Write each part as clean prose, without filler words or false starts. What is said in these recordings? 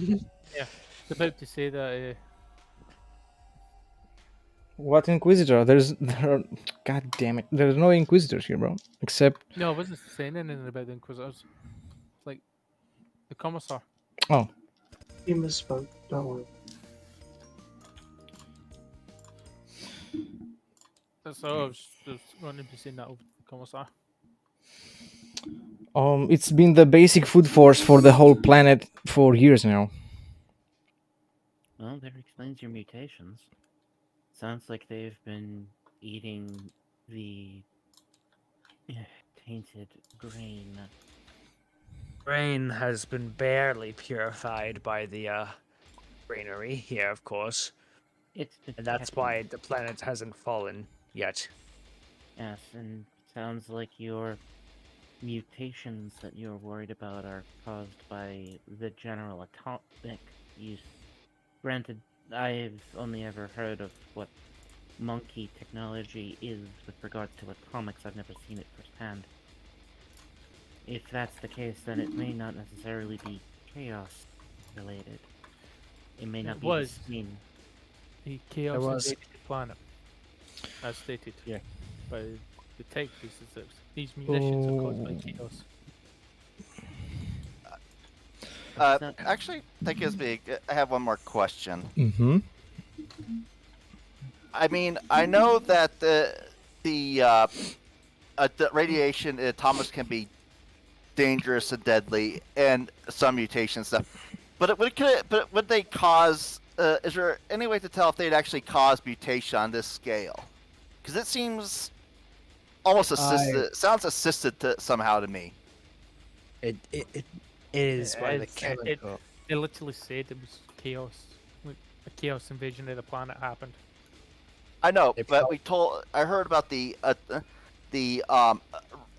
Yeah, about to say that. What Inquisitor? God damn it! There's no Inquisitors here, bro. Except No, I wasn't saying anything about the Inquisitors. It's like the Commissar. oh, You misspoke. Don't worry. That's all I was going to be saying that over the Commissar. it's been the basic food force for the whole planet for years now. Well, that explains your mutations. Sounds like they've been eating the tainted grain. Grain has been barely purified by the granary here, of course. It's And that's detecting. why the planet hasn't fallen yet. Yes, and sounds like your mutations that you're worried about are caused by the general atomic use. Granted, I've only ever heard of what monkey technology is with regard to atomics. I've never seen it firsthand. If that's the case, then it may not necessarily be chaos related. It may not It be was. the same. The chaos was. invaded the planet, as stated. Yeah. By the tech pieces. These munitions are caused by Oh. chaos. Actually, that gives me. I have one more question. Mm-hmm. I mean, I know that the radiation in atomics can be dangerous and deadly, and some mutation stuff. But would they cause? Is there any way to tell if they'd actually cause mutation on this scale? Because it seems almost assisted. Sounds assisted somehow to me. It is by the It's- chemical. They literally said it was chaos. Like, a chaos invasion of the planet happened. I know, They but prob- I heard about the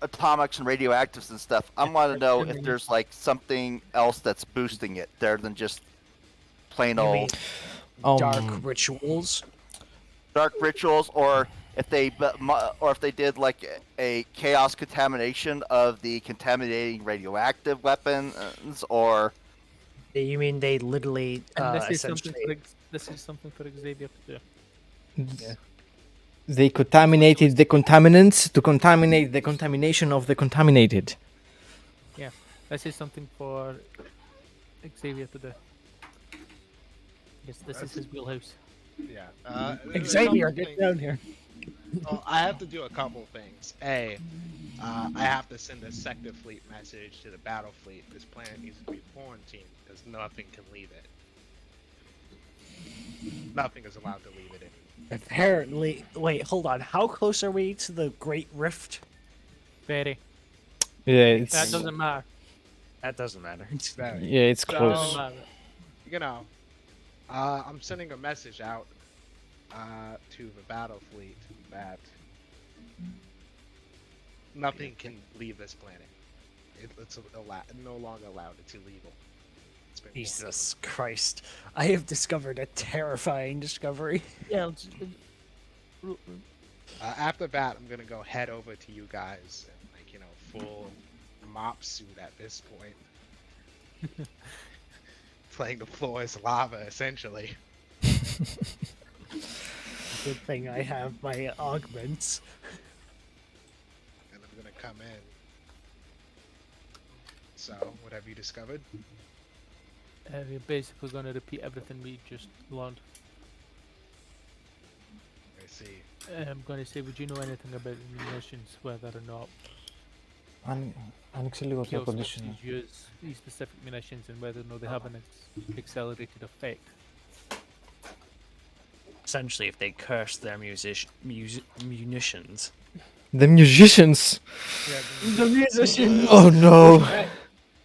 atomics and radioactives and stuff. I want to know if there's like something else that's boosting it there than just plain You old mean dark rituals? dark rituals, or if they did like a chaos contamination of the contaminating radioactive weapons, or You mean they literally And this is something essentially? for Xavier to do. Yeah. They contaminated the contaminants to contaminate the contamination of the contaminated. Yeah, this is something for Xavier to do. Yes, this is his wheelhouse. Yeah. There's a Xavier, couple get things- down here. Well, I have to do a couple things. I have to send a sector fleet message to the battle fleet. This planet needs to be quarantined because nothing can leave it. Nothing is allowed to leave it in. Apparently, wait, hold on. How close are we to the Great Rift? Very. Yeah, That it's doesn't matter. That doesn't matter. Very. yeah, it's That close. doesn't matter. You know, I'm sending a message out to the battle fleet that nothing can leave this planet. It's no longer allowed. It's illegal. It's been Jesus Christ. I have discovered a terrifying discovery. Yeah. after that, I'm gonna go head over to you guys in full mop suit at this point. Playing the floor is lava, essentially. Good thing I have my augments. And I'm gonna come in. So, what have you discovered? We're basically going to repeat everything we just learned. I see. I'm going to say, would you know anything about the munitions, whether or not Άνοιξε λίγο το chaos condition. forces use these specific munitions and whether or not they have an accelerated effect? Essentially, if they curse their munitions. The musicians. The musicians! Oh no.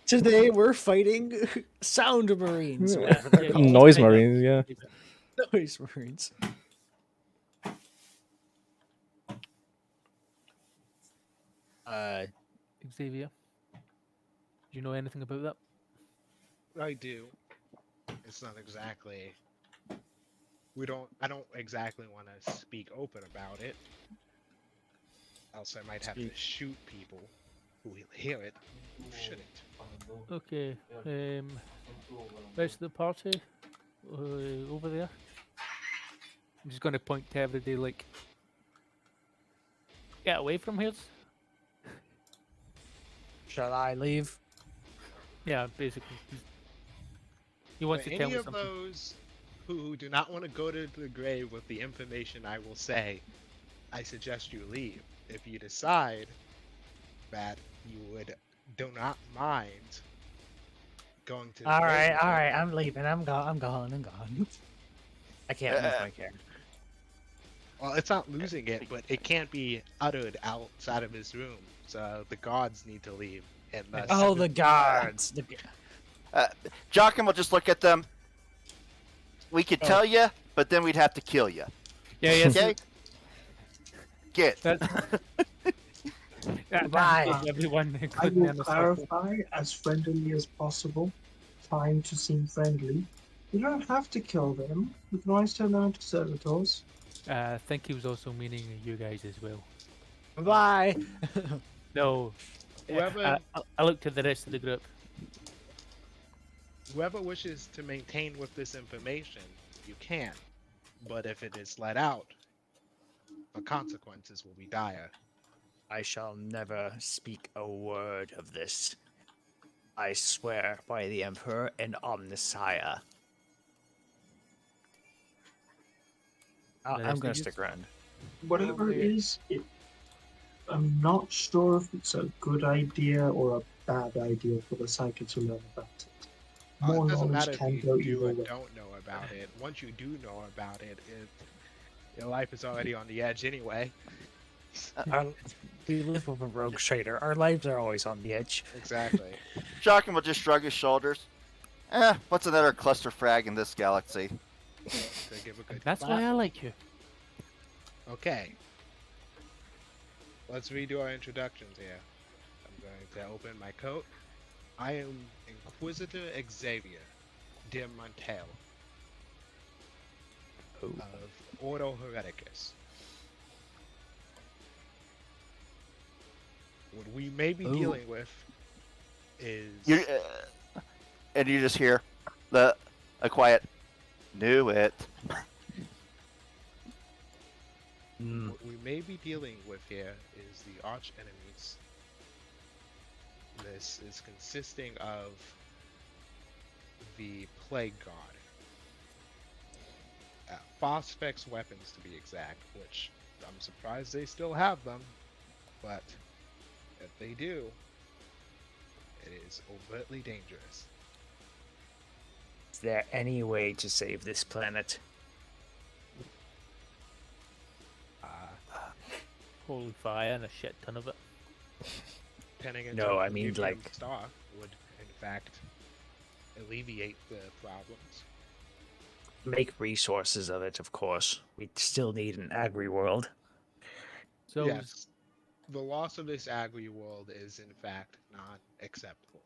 Today we're fighting sound marines. Whatever they're called. Noise marines, yeah. Noise marines. Xavier, do you know anything about that? I do. It's not exactly. I don't exactly want to speak open about it. Else I might have to shoot people. who will hear it, who shouldn't. Okay. Rest of the party over there. I'm just gonna point to everybody like, get away from here. Shall I leave? Yeah, basically. He For wants to tell any me of something. those who do not want to go to the grave with the information I will say, I suggest you leave. If you decide that you do not mind going to the All grave right, with all it, right. I'm leaving. I'm gone. I'm gone. I'm gone. I can't move Uh, my character. well, it's not losing it, but it can't be uttered outside of his room. So the gods need to leave, and thus Oh, the guards. Joachim will just look at them. We could Oh. tell you, but then we'd have to kill you. Yeah, yes. Okay? Get. Bye. Everyone, I including will them, is helpful. clarify as friendly as possible, trying to seem friendly. You don't have to kill them. You can always turn them into servitors. I think he was also meaning you guys as well. Bye. No. Whoever- I looked at the rest of the group. whoever wishes to maintain with this information, you can. But if it is let out, the consequences will be dire. I shall never speak a word of this. I swear by the Emperor and Omnissiah. The I'm rest gonna of yous? stick around. Whatever it Okay. is, I'm not sure if it's a good idea or a bad idea for the psychic to learn about it. More It doesn't knowledge matter if can you go do either or way. don't know about it. Once you do know about it, your life is already on the edge anyway. We live with a rogue trader. Our lives are always on the edge. Exactly. Joachim will just shrug his shoulders. What's another cluster frag in this galaxy? To give a good That's clap. why I like you. Okay. Let's redo our introductions here. I'm going to open my coat. I am Inquisitor Xavier de Montel of Ordo Hereticus. What we may be dealing with is And you just hear a quiet, knew it. what we may be dealing with here is the arch enemies. This is consisting of the Plague God. Phosphex weapons to be exact, which I'm surprised they still have them, but if they do, it is overtly dangerous. Is there any way to save this planet? Holy fire and a shit ton of it. Depending on No, I who mean, gives you like- star would in fact alleviate the problems. Make resources of it, of course. We still need an agri-world. So Yes, the loss of this agri world is in fact not acceptable.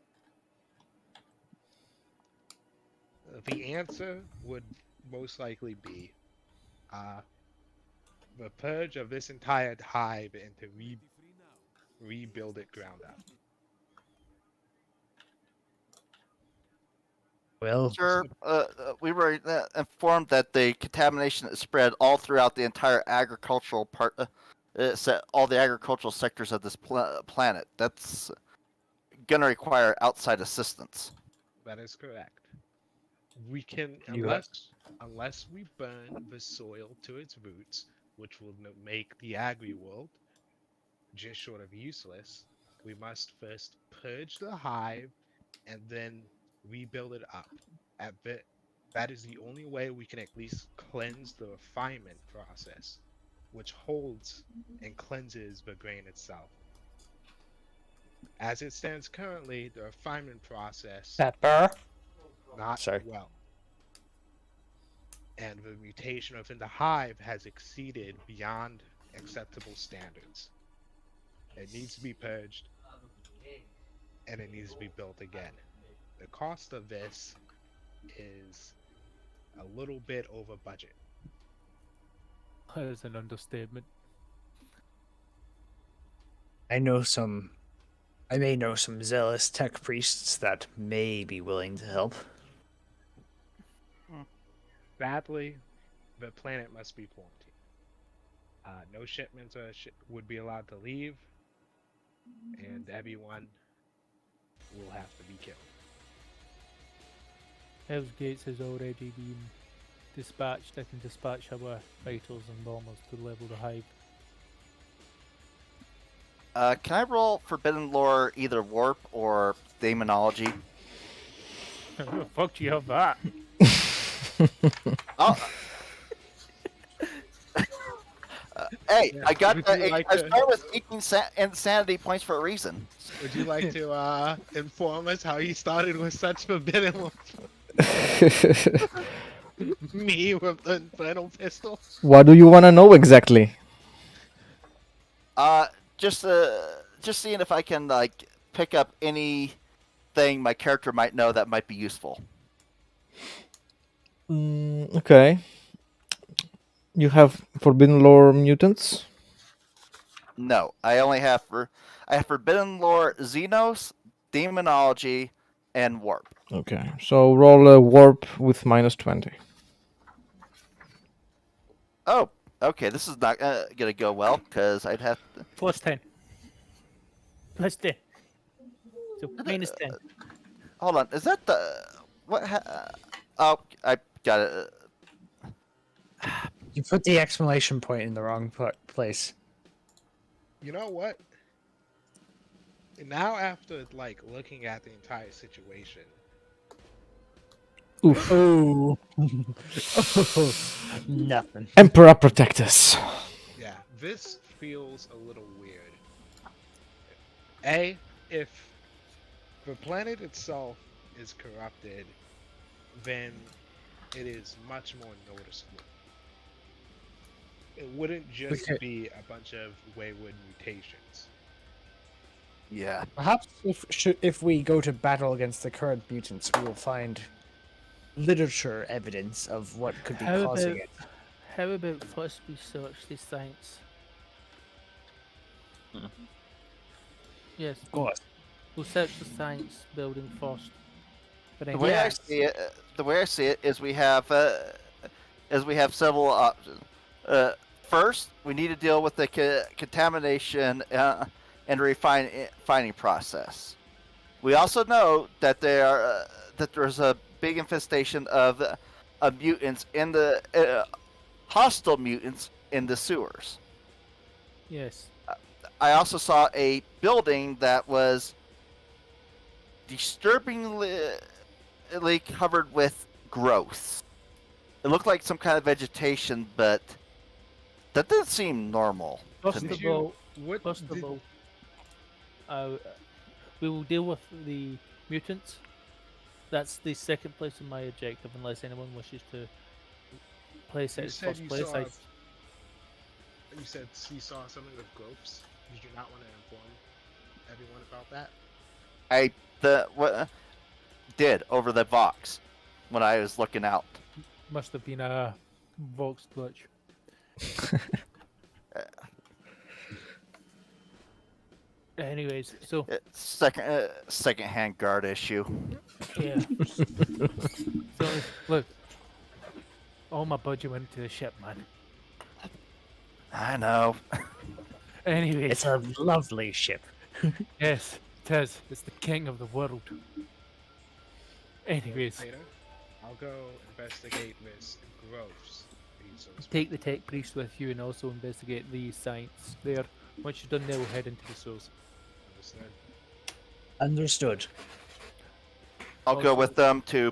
The answer would most likely be the purge of this entire hive and to rebuild it ground up. Well, Sir, we were informed that the contamination is spread all throughout the entire agricultural part, all the agricultural sectors of this planet. That's gonna require outside assistance. That is correct. We can You ha- unless we burn the soil to its roots, which will make the agri world just short of useless. We must first purge the hive and then rebuild it up. That is the only way we can at least cleanse the refinement process, which holds and cleanses the grain itself. As it stands currently, the refinement process Pepper. not Sorry. well. And the mutation within the hive has exceeded beyond acceptable standards. It needs to be purged, and it needs to be built again. The cost of this is a little bit over budget. that is an understatement. I know some I may know some zealous tech priests that may be willing to help. Sadly, the planet must be quarantined. No shipments would be allowed to leave, and everyone will have to be killed. Hell's Gates has already been dispatched. I can dispatch our fighters and bombers to level the hive. Can I roll Forbidden Lore either Warp or Demonology? Fuck do you have that? Oh. Hey, Yeah. I got. Would you like I to- started with 18 insanity points for a reason. Would you like to inform us how you started with such forbidden lore? Me with the infernal pistol? What do you want to know exactly? Just seeing if I can like pick up anything my character might know that might be useful. Okay. You have Forbidden Lore mutants? No, I only have Forbidden Lore, Xenos, Demonology, and Warp. Okay. So roll a warp with -20. Oh, okay. This is not gonna go well because I'd have. Plus 10. Plus 10. So minus 10. Hold on. Is that the what? Oh, I got it. You put the exclamation point in the wrong place. You know what? Now after like looking at the entire situation, Oof. Oh. Nothing. Emperor protect us. yeah, this feels a little weird. If the planet itself is corrupted, then it is much more noticeable. It wouldn't just Okay. be a bunch of wayward mutations. Yeah. Perhaps if we go to battle against the current mutants, we will find literature evidence of what could be How causing about- it. How about first we search the science? Yes, Of course. we'll search the science building first. But The way I see it, is we have several options. First, we need to deal with the contamination and refining process. We also know that there's a big infestation of mutants in the hostile mutants in the sewers. yes, I also saw a building that was disturbingly covered with growth. It looked like some kind of vegetation, but that didn't seem normal. first Did of you- all, What First did- of all, we will deal with the mutants. That's the second place in my objective, unless anyone wishes to place it You as said first you place. saw. I, You said you saw something with growths. Did you not want to inform everyone about that? I did over the box when I was looking out. must have been a Vox glitch. Anyways, so It's second-hand guard issue. yeah. So look, all my budget went to the ship, man. I know. Anyways, It's a lovely ship. yes, it is. It's the king of the world. Anyways, Later, I'll go investigate this growths. take the tech priest with you and also investigate the science there. Once you're done there, we'll head into the source. Understood. Understood. I'll go Also- with them to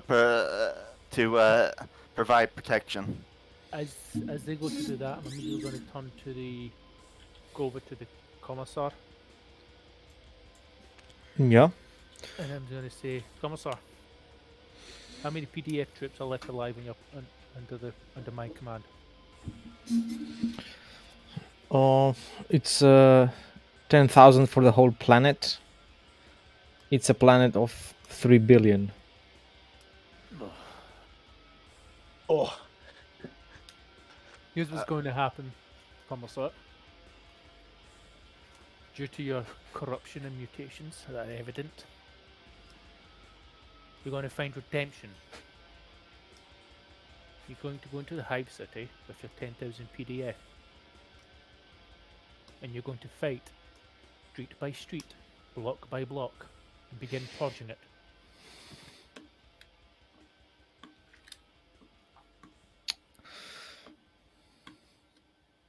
provide protection. As they go to do that, I'm immediately going to turn to go over to the commissar, Yeah. and I'm going to say, Commissar, how many PDF troops are left alive in your under my command? It's 10,000 for the whole planet. It's a planet of 3 billion. Oh, Here's what's going to happen, Commissar. due to your corruption and mutations that are evident, you're going to find redemption. You're going to go into the Hive City with your 10,000 PDF. And you're going to fight street by street, block by block, and begin purging it.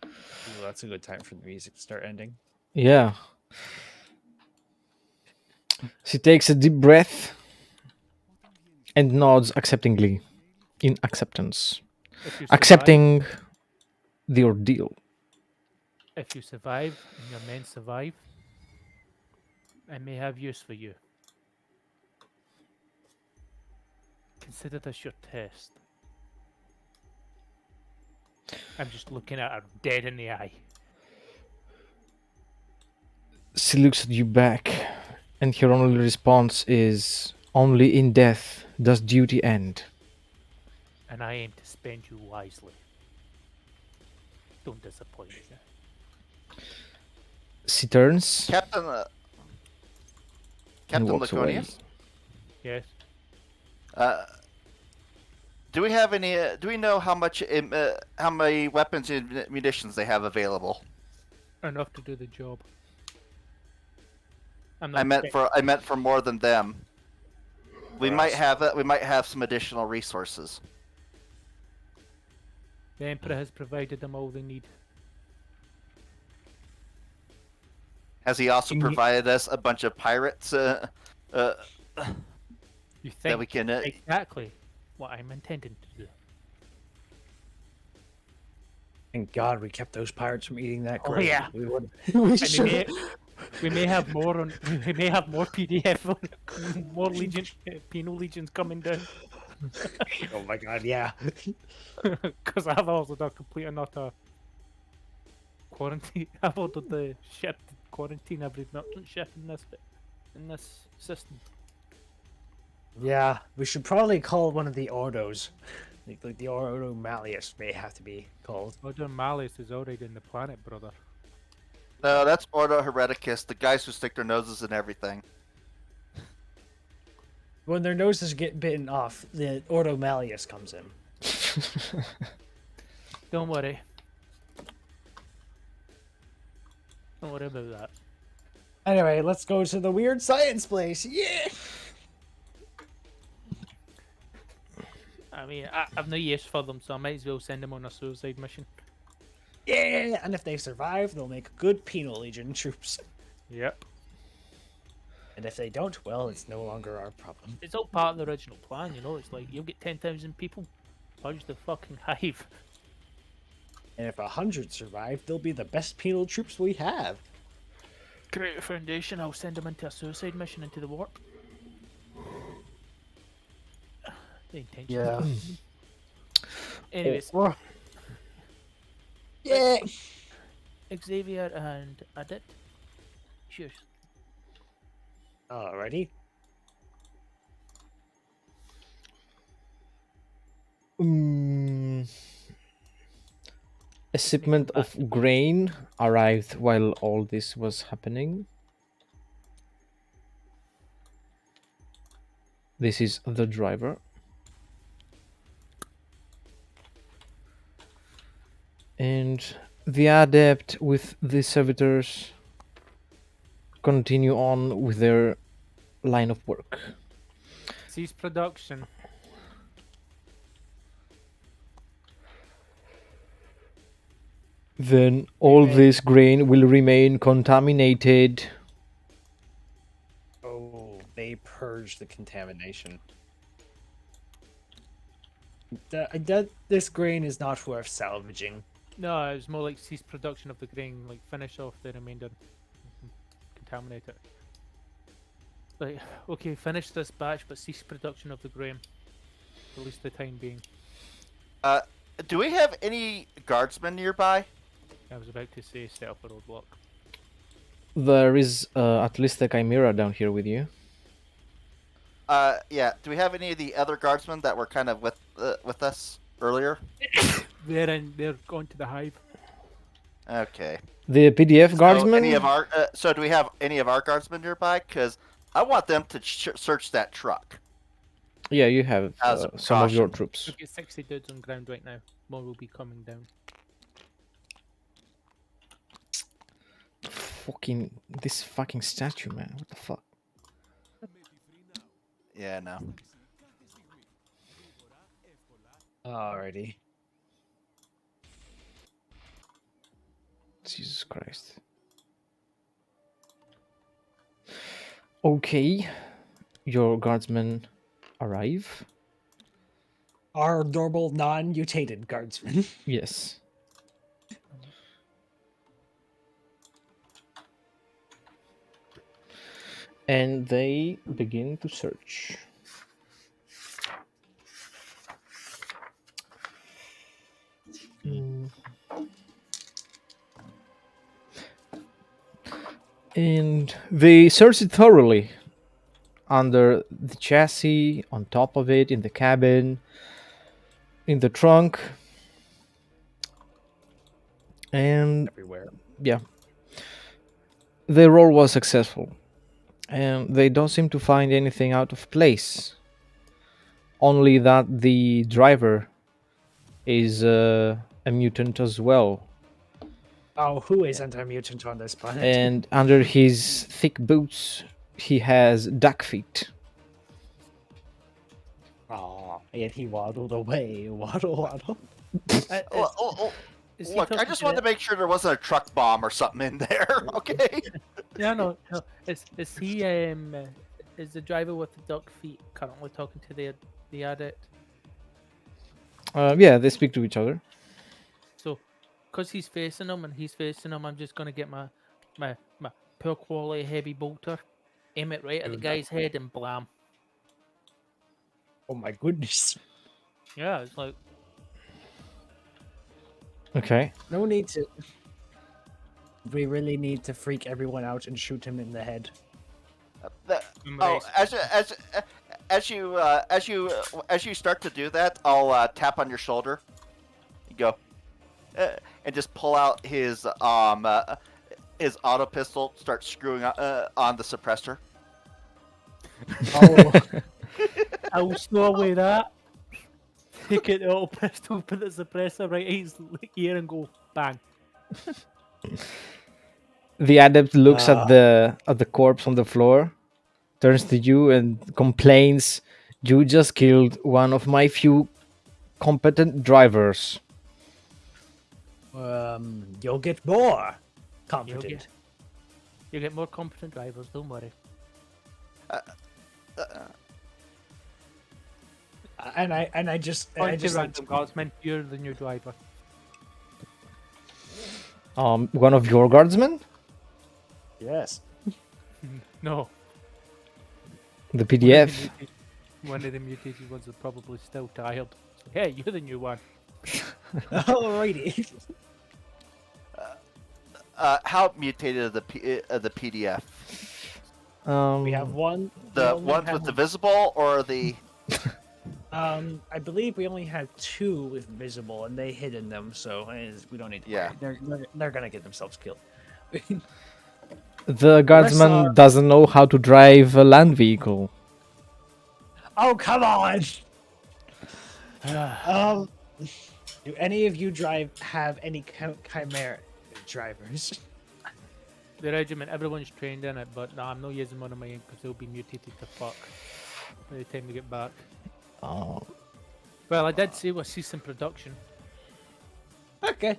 Ooh, that's a good time for the music to start ending. Yeah. She takes a deep breath and nods acceptingly, in acceptance, If you survive, accepting the ordeal. if you survive and your men survive, I may have use for you. Consider this your test. I'm just looking at her dead in the eye. She looks at you back, and her only response is, "Only in death does duty end." And I aim to spend you wisely. Don't disappoint me. She turns Captain and Captain walks away. Laconia. Yes. Do we have any? Do we know how many weapons and munitions they have available? Enough to do the job. I'm I not meant for more than them. We For might us. have some additional resources. The Emperor has provided them all they need. Has he also Can you- provided us a bunch of pirates You that think we can? exactly what I'm intending to do. Thank God we kept those pirates from eating that Oh, grape. yeah. We would. And we may have more on. We may have more PDF on more legion, penal legions coming down. Oh my God, yeah. Because I've also done complete and utter quarantine. I've ordered the ship to quarantine every merchant ship in this system. Yeah, we should probably call one of the Ordos. Like the Ordo Malleus may have to be called. Order Malleus is already in the planet, brother. No, that's Ordo Hereticus, the guys who stick their noses in everything. When their noses get bitten off, the Ordo Malleus comes in. Don't worry. Don't worry about that. Anyway, let's go to the weird science place. Yeah. I mean, I've no use for them, so I might as well send them on a suicide mission. Yeah, and if they survive, they'll make good penal legion troops. Yep. And if they don't, well, it's no longer our problem. It's all part of the original plan, you know. It's like you'll get 10,000 people, purge the fucking hive. And if 100 survive, they'll be the best penal troops we have. Create a foundation. I'll send them into a suicide mission into the warp. The intention. Yeah. Anyways, Yeah. Xavier and Adit. Cheers. Alrighty. A shipment of grain arrived while all this was happening. This is the driver. And the adept with the servitors continue on with their line of work. Cease production. Then all this grain will remain contaminated. Oh, they purge the contamination. This grain is not worth salvaging. No, it was more like cease production of the grain, like finish off the remainder, contaminate it. Like, okay, finish this batch, but cease production of the grain, at least the time being. Do we have any guardsmen nearby? I was about to say set up a roadblock. There is at least a chimera down here with you. Yeah. Do we have any of the other guardsmen that were kind of with us earlier? They're going to the hive. Okay. The PDF So guardsmen. so do we have any of our guardsmen nearby? Because I want them to search that truck Yeah, you have as a some of your precaution. troops. We've got 60 dudes on ground right now. More will be coming down. This fucking statue, man. What the fuck? Yeah, no. Alrighty. Jesus Christ. Okay, your guardsmen arrive. Our normal non-mutated guardsmen. Yes. And they begin to search. Mm. And they search it thoroughly. Under the chassis, on top of it, in the cabin, in the trunk. And Everywhere. yeah, their roll was successful. And they don't seem to find anything out of place. Only that the driver is a mutant as well. Oh, who isn't a mutant on this planet? And under his thick boots, he has duck feet. Oh, and he waddled away. Waddle, waddle. Is he Look, I talking just to wanted the- to make sure there wasn't a truck bomb or something in there. Okay. Yeah, no. Is he is the driver with the duck feet currently talking to the adept? Yeah, they speak to each other. So, because he's facing him and he's facing him, I'm just gonna get my poor quality heavy bolter, aim it right at the Dude, guy's head, and blam. Oh my goodness. Yeah, it's like Okay. No need to. We really need to freak everyone out and shoot him in the head. somebody- As you start to do that, I'll tap on your shoulder. You go, and just pull out his auto pistol. Start screwing on the suppressor. Oh, I'll slow away that. Take it out pistol, put the suppressor right in his ear, and go bang. The adept looks Ah. at the corpse on the floor, turns to you and complains, "You just killed one of my few competent drivers." you'll get more You'll competent. get, you get more competent drivers. Don't worry. And I just Point to like random guardsmen. You're the new driver. One of your guardsmen, yes. No. the PDF. One of the mutated ones are probably still tired. Hey, you're the new one. Alrighty. How mutated are the PDF? We have one. we The only ones have- with the visible or the? I believe we only have two with visible, and they hidden them, so we don't need to. Yeah. worry. They're gonna get themselves killed. The guardsman are- doesn't know how to drive a land vehicle. Oh come on! Do any of you have any chimera drivers? The regiment, everyone's trained in it, but nah, I'm not using one of mine because they'll be mutated to fuck by the time we get back. Oh, Well, I did say we'll cease in production. Okay.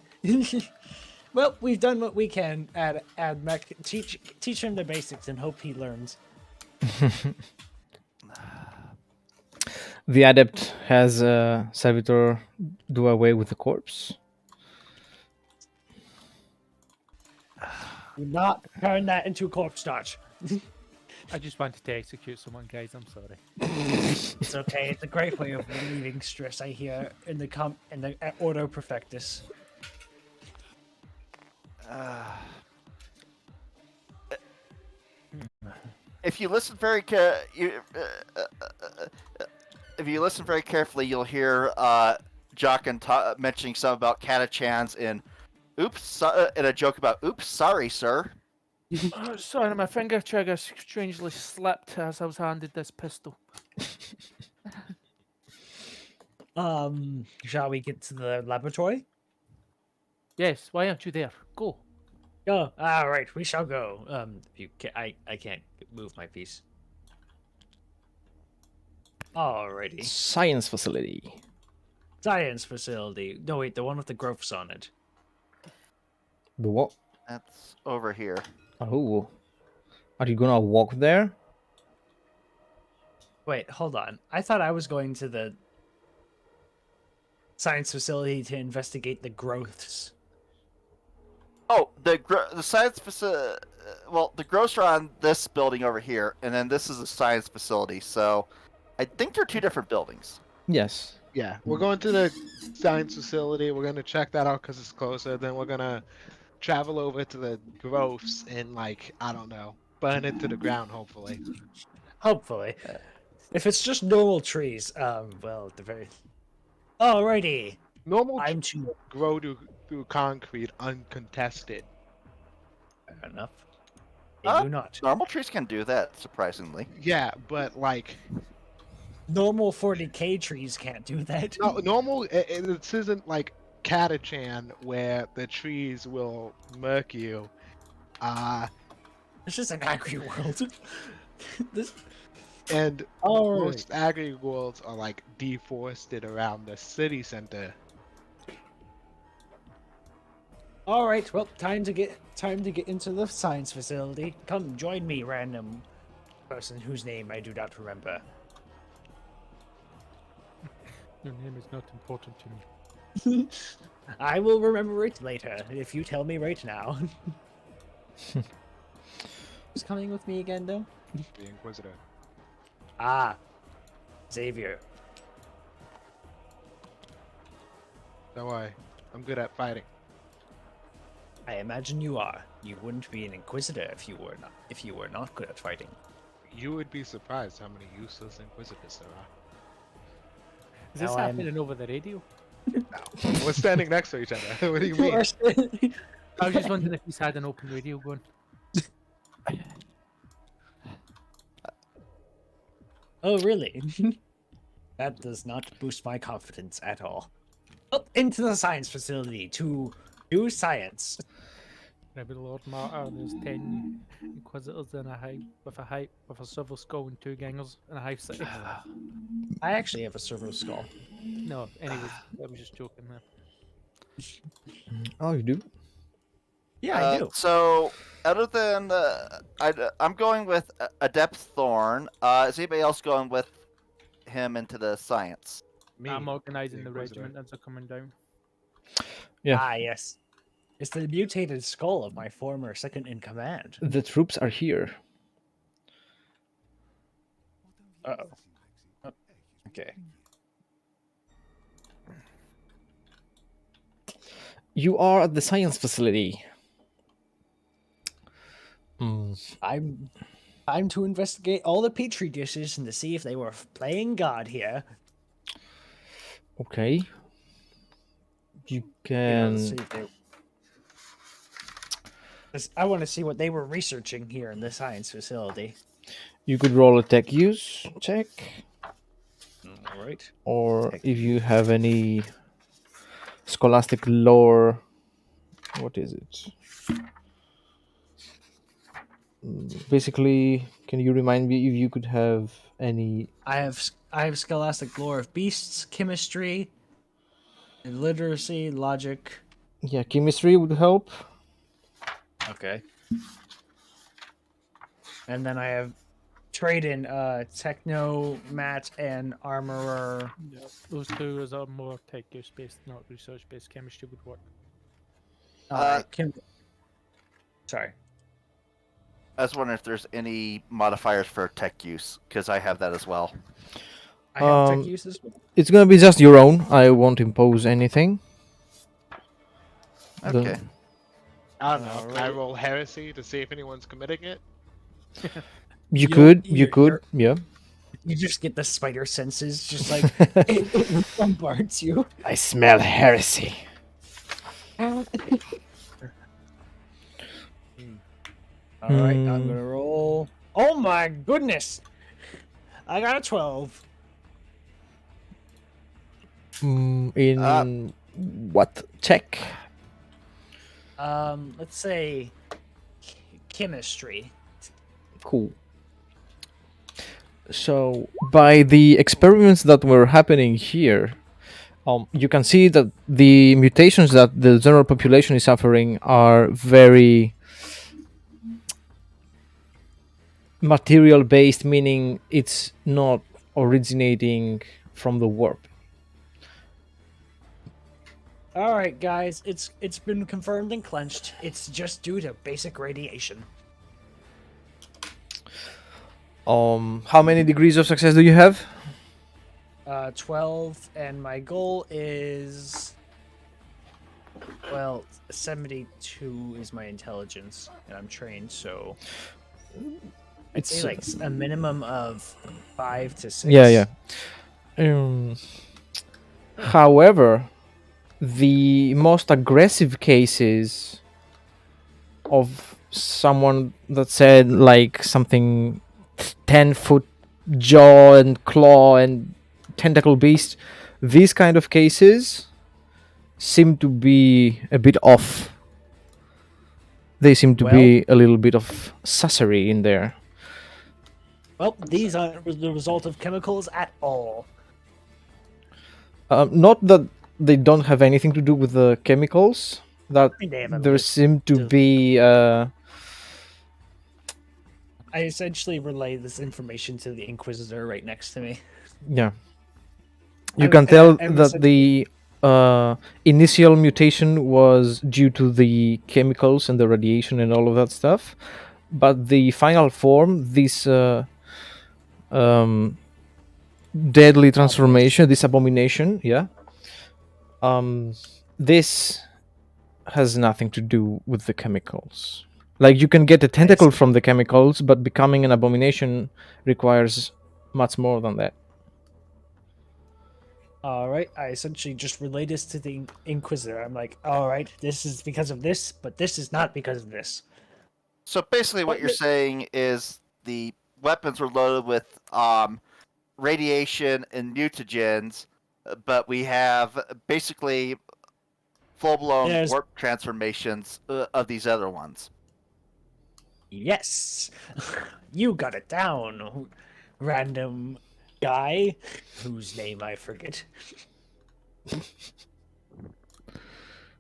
Well, we've done what we can. Add Mech. Teach him the basics and hope he learns. the adept has Servitor do away with the corpse. Do not turn that into corpse starch. I just wanted to execute someone, guys. I'm sorry. It's okay. It's a great way of relieving stress. I hear in the Ordo Perfectus. If you listen very carefully, you'll hear Jock and mentioning something about catachans in oops, and a joke about, oops, sorry, sir. Sorry, my finger trigger strangely slipped as I was handed this pistol. Shall we get to the laboratory? Yes, why aren't you there? Go. Go. All right, we shall go. If you can, I can't move my piece. Alrighty. Science facility. Science facility. No, wait, the one with the growths on it. The what? That's over here. Oh. Are you gonna walk there? Wait, hold on. I thought I was going to the science facility to investigate the growths. Oh, the science facility. Well, the growths are on this building over here, and then this is a science facility. So, I think they're two different buildings. Yes. Yeah, we're going to the science facility. We're gonna check that out because it's closer. Then we're gonna travel over to the growths and, like, I don't know, burn it to the ground. Hopefully. Hopefully. If it's just normal trees, well, at the very... Alrighty. Normal I'm trees too... grow through concrete uncontested. Fair enough. They Huh? do not. Normal trees can do that, surprisingly. Yeah, but like Normal 40k trees can't do that. no, normal. This isn't like Catachan where the trees will murk you. It's just an agri world. This... And Alright. most agri worlds are like deforested around the city center. Alright, well, time to get into the science facility. Come join me, random person whose name I do not remember. Your name is not important to me. I will remember it later if you tell me right now. Who's coming with me again, though? The Inquisitor. Ah, Xavier. Don't worry, I'm good at fighting. I imagine you are. You wouldn't be an inquisitor if you were not good at fighting. You would be surprised how many useless Inquisitors there are. Is this Now I'm- happening over the radio? We're standing next to each other. What do you mean? I was just wondering if he's had an open radio going. Oh, really? That does not boost my confidence at all. Up into the science facility to do science. Maybe Lord Martyr, there's 10 Inquisitors in a hive with a silver skull and 2 gangers in a hive city. I actually have a servo skull. No, anyways, I was just joking there. Oh, you do? Yeah, I do. So, other than I'm going with Adept Thorn. Is anybody else going with him into the science? Me. I'm organising the Inquisitor. regiment as they're coming down. Yeah. Ah, yes. It's the mutated skull of my former second in command. The troops are here. Uh-oh. Oh, okay. You are at the science facility. I'm to investigate all the petri dishes and to see if they were playing God here. Okay. You You know, to can. see if they... 'Cause I want to see what they were researching here in the science facility. You could roll a tech use check, All right. or if you have any scholastic lore. What is it? Basically, can you remind me if you could have any? I have scholastic lore of beasts, chemistry, and literacy, logic. Yeah, chemistry would help. Okay. And then I have trade in techno, mat, and armorer. Yeah, those two are more tech use based, not research based. Chemistry would work. Sorry. I was wondering if there's any modifiers for tech use, because I have that as well. I have Um, tech uses. It's gonna be just your own. I won't impose anything. The- Okay. I don't know. Can I Alright. roll heresy to see if anyone's committing it? You could. You you're- could. Yeah. You just get the spider senses, just like it bombards you. I smell heresy. All right, I'm Hmm. gonna roll. Oh my goodness! I got a 12. In what check? Let's say chemistry. Cool. So, by the experiments that were happening here, you can see that the mutations that the general population is suffering are very material based, meaning it's not originating from the warp. All right, guys, it's been confirmed and clenched. It's just due to basic radiation. How many degrees of success do you have? 12, and my goal is, well, 72 is my intelligence, and I'm trained, so I'd say It's like a minimum of 5 to 6. yeah. However, the most aggressive cases of someone that said like something 10-foot jaw and claw and tentacle beast, these kind of cases seem to be a bit off. They seem to Well- be a little bit of sussery in there. Well, these aren't the result of chemicals at all. Not that they don't have anything to do with the chemicals, that I mean, they have a there bit seem to to- be I essentially relay this information to the Inquisitor right next to me. yeah. You I'm- can tell I'm that the initial mutation was due to the chemicals and the radiation and all of that stuff, but the final form, this deadly transformation, this abomination, yeah, this has nothing to do with the chemicals. Like, you can get a tentacle from the chemicals, but becoming an abomination requires much more than that. All right, I essentially just relay this to the Inquisitor. I'm like, all right, this is because of this, but this is not because of this. So basically, what But you're the- saying is the weapons were loaded with radiation and mutagens, but we have basically full-blown There's- warp transformations of these other ones. Yes, you got it down, random guy whose name I forget.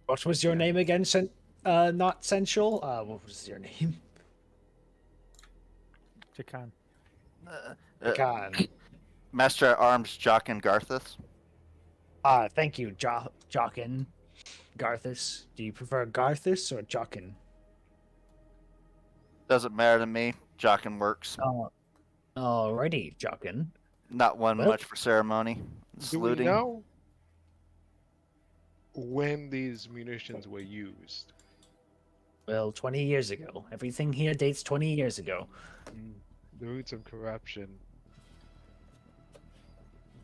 What was your name again? Not Sensual. What was your name? Jacan. Khan. Master at Arms Jock and Garthus. Thank you, Jockin. Garthus. Do you prefer Garthus or Jockin? Doesn't matter to me. Jockin works. Alrighty, Jockin. Not one Well- much for ceremony. Do we Saluting. know when these munitions were used? Well, 20 years ago. Everything here dates 20 years ago. The roots of corruption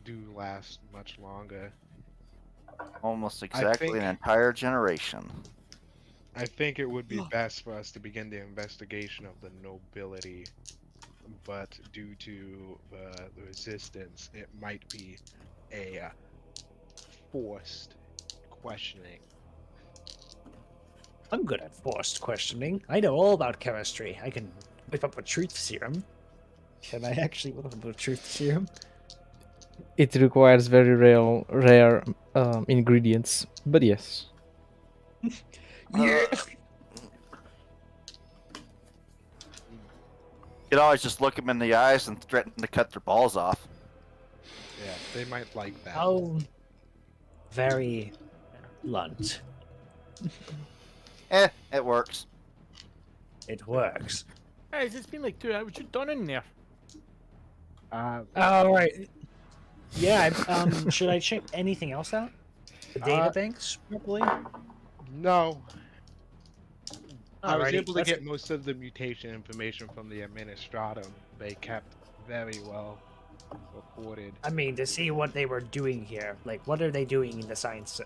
do last much longer. Almost exactly think- an entire generation. I think it would be best for us to begin the investigation of the nobility, but due to the resistance, it might be a forced questioning. I'm good at forced questioning. I know all about chemistry. I can whip up a truth serum. Can I actually whip up a truth serum? It requires very rare ingredients, but yes. Yeah. You can always just look them in the eyes and threaten to cut their balls off. Yeah, they might like that. How very blunt. It works. It works. Guys, it's been like 2 hours. You're done in there. All right. Yeah. Should I check anything else out? The data banks, probably. No. I was Alrighty, able to let's- get most of the mutation information from the Administratum. They kept very well recorded. I mean, to see what they were doing here. Like, what are they doing in the science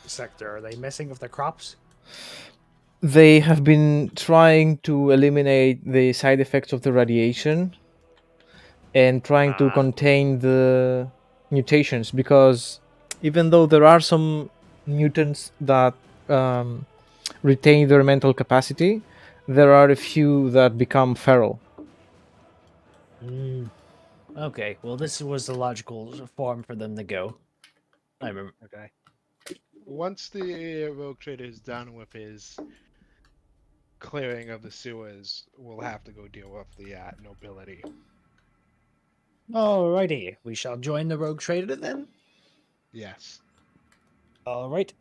sector? Are they messing with the crops? They have been trying to eliminate the side effects of the radiation and trying to contain the mutations, because even though there are some mutants that um, retain their mental capacity, there are a few that become feral. Okay, well, this was the logical form for them to go. I remember. Okay. Once the rogue trader is done with his clearing of the sewers, we'll have to go deal with the nobility. Alrighty, we shall join the rogue trader then. Yes. All right.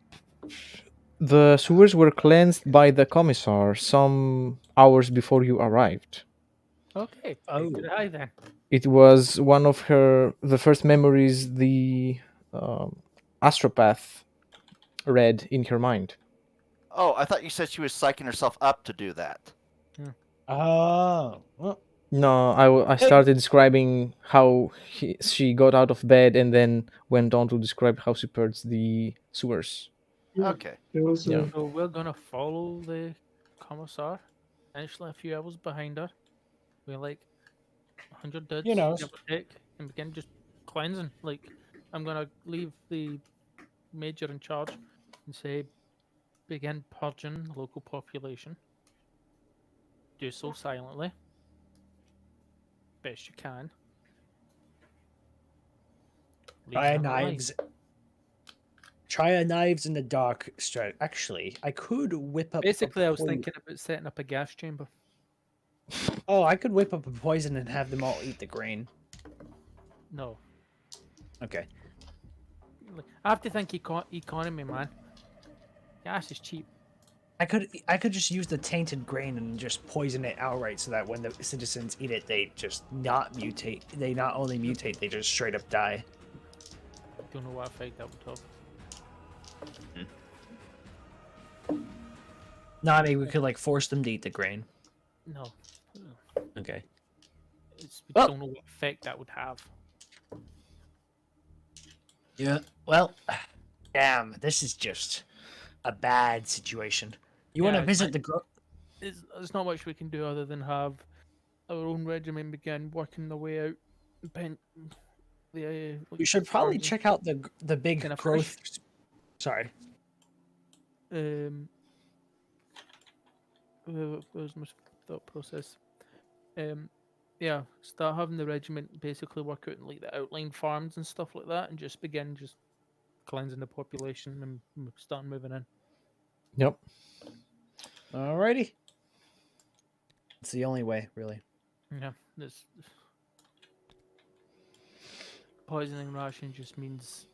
The sewers were cleansed by the commissar some hours before you arrived. Okay. Oh. Good eye then. It was one of the first memories the astropath read in her mind. Oh, I thought you said she was psyching herself up to do that. Oh. Well, No, I started describing how she got out of bed and then went on to describe how she purged the sewers. Okay. There was Yeah. a So we're gonna follow the commissar. Initially, a few hours behind her. We're like 100 duds, You know. give or take, and begin just cleansing. Like, I'm gonna leave the major in charge and say, begin purging the local population. Do so silently, best you can. Leave Try none alive. knives. Try a knives in the dark strat. Actually, I could whip up. Basically, I was thinking about setting up a gas chamber. Oh, I could whip up a poison and have them all eat the grain. No, Okay. like, I have to think economy, man. Gas is cheap. I could just use the tainted grain and just poison it outright, so that when the citizens eat it, they just not mutate. They not only mutate, they just straight up die. Don't know what effect that would have. No, I mean we could like force them to eat the grain. No, Okay. we Well- don't know what effect that would have. Yeah. Well, damn, this is just a bad situation. You want Yeah, to it's visit like- the gro- There's not much we can do other than have our own regiment begin working their way out. You should probably farming check out the big Kinda growth. Sorry. What was my thought process? Yeah, start having the regiment basically work out in like the outlying farms and stuff like that, and just begin just cleansing the population and start moving in. Yep. Alrighty. It's the only way, really. Yeah, this poisoning ration just means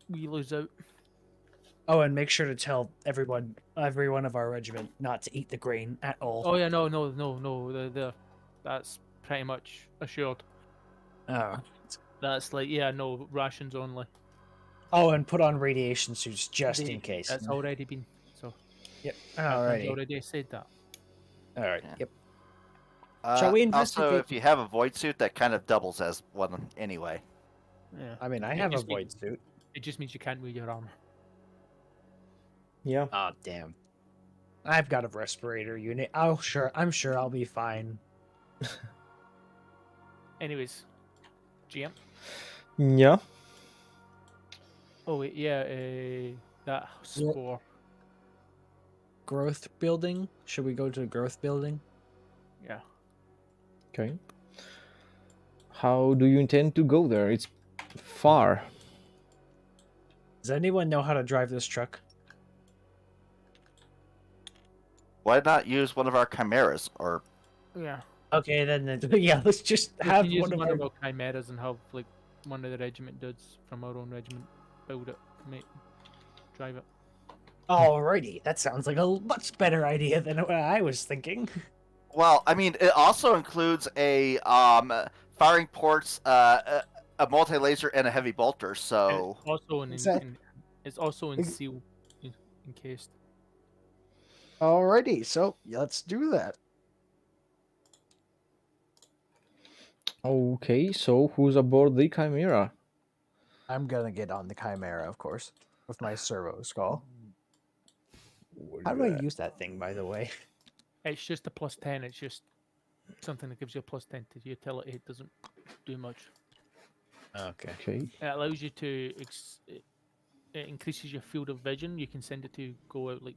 we lose out. Oh, and make sure to tell every one of our regiment not to eat the grain at all. Oh yeah, no. That's pretty much assured. Oh. That's like, yeah, no, rations only. Oh, and put on radiation suits just They- in case. That's already been. So Yep. Captain's Alrighty. already said that. All right. Yeah. Yep. Shall we Also, investigate- if you have a void suit, that kind of doubles as one anyway. Yeah. I mean, I It have a just means- void suit. It just means you can't wear your armor. Yeah. Oh, damn. I've got a respirator unit. I'm sure I'll be fine. Anyways, GM. Yeah. Oh wait, yeah, that spore. Growth building? Should we go to the growth building? Yeah. Okay. How do you intend to go there? It's far. Does anyone know how to drive this truck? Why not use one of our chimeras? Or Yeah. Okay, then yeah, let's just We have can use one of our. chimeras and have like one of the regiment dudes from our own regiment build it, drive it. Alrighty, that sounds like a much better idea than what I was thinking. well, I mean, it also includes a firing ports, a multi-laser, and a heavy bolter. And So it's also it's also in seal encased. Alrighty, so let's do that. Okay, so who's aboard the Chimera? I'm gonna get on the Chimera, of course, with my servo skull. How do I use that thing, by the way? It's just a +10. It's just something that gives you a +10 to utility. It doesn't do much. Okay. Okay. It allows you to it increases your field of vision. You can send it to go out like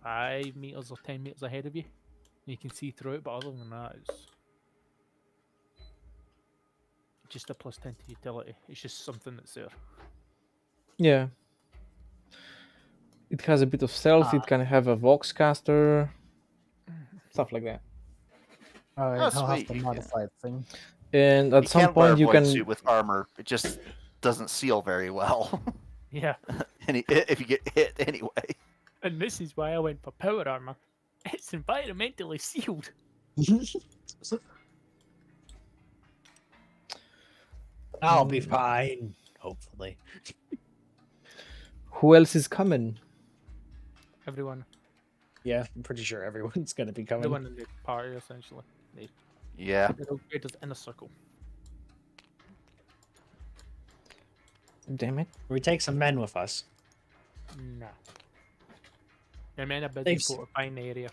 5 meters or 10 meters ahead of you. And you can see through it, but other than that, it's just a +10 to utility. It's just something that's there. Yeah. It has a bit of stealth. It can have a vox caster, stuff like that. Alright, Oh, I'll have sweet. to You modify the thing. And at some can wear a point, you void can. suit with armor. It just doesn't seal very well. Yeah, If you get hit anyway. and this is why I went for power armor. It's environmentally sealed. I'll be fine, hopefully. Who else is coming? Everyone, Yeah, I'm pretty sure everyone's gonna be coming. everyone in the party essentially. Yeah. The rogue traders in a circle. Damn it. We take some men with us. Nah. Your men are busy They've s- fortifying the area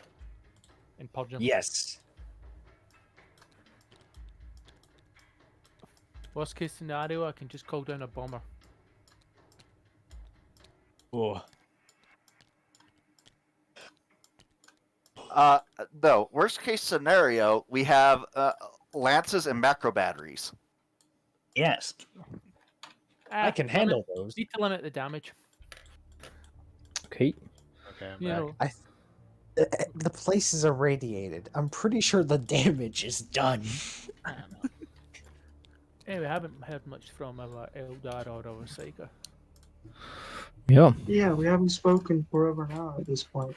and purging. Yes. Worst case scenario, I can just call down a bomber. Oh. No. Worst case scenario, we have lances and macro batteries. Yes. I can handle those. Need to limit the damage. Okay. Okay, I'm You back. know, The place is irradiated. I'm pretty sure the damage is done. we haven't heard much from our Eldar or our Saiga. Yeah. Yeah, we haven't spoken for over an hour at this point.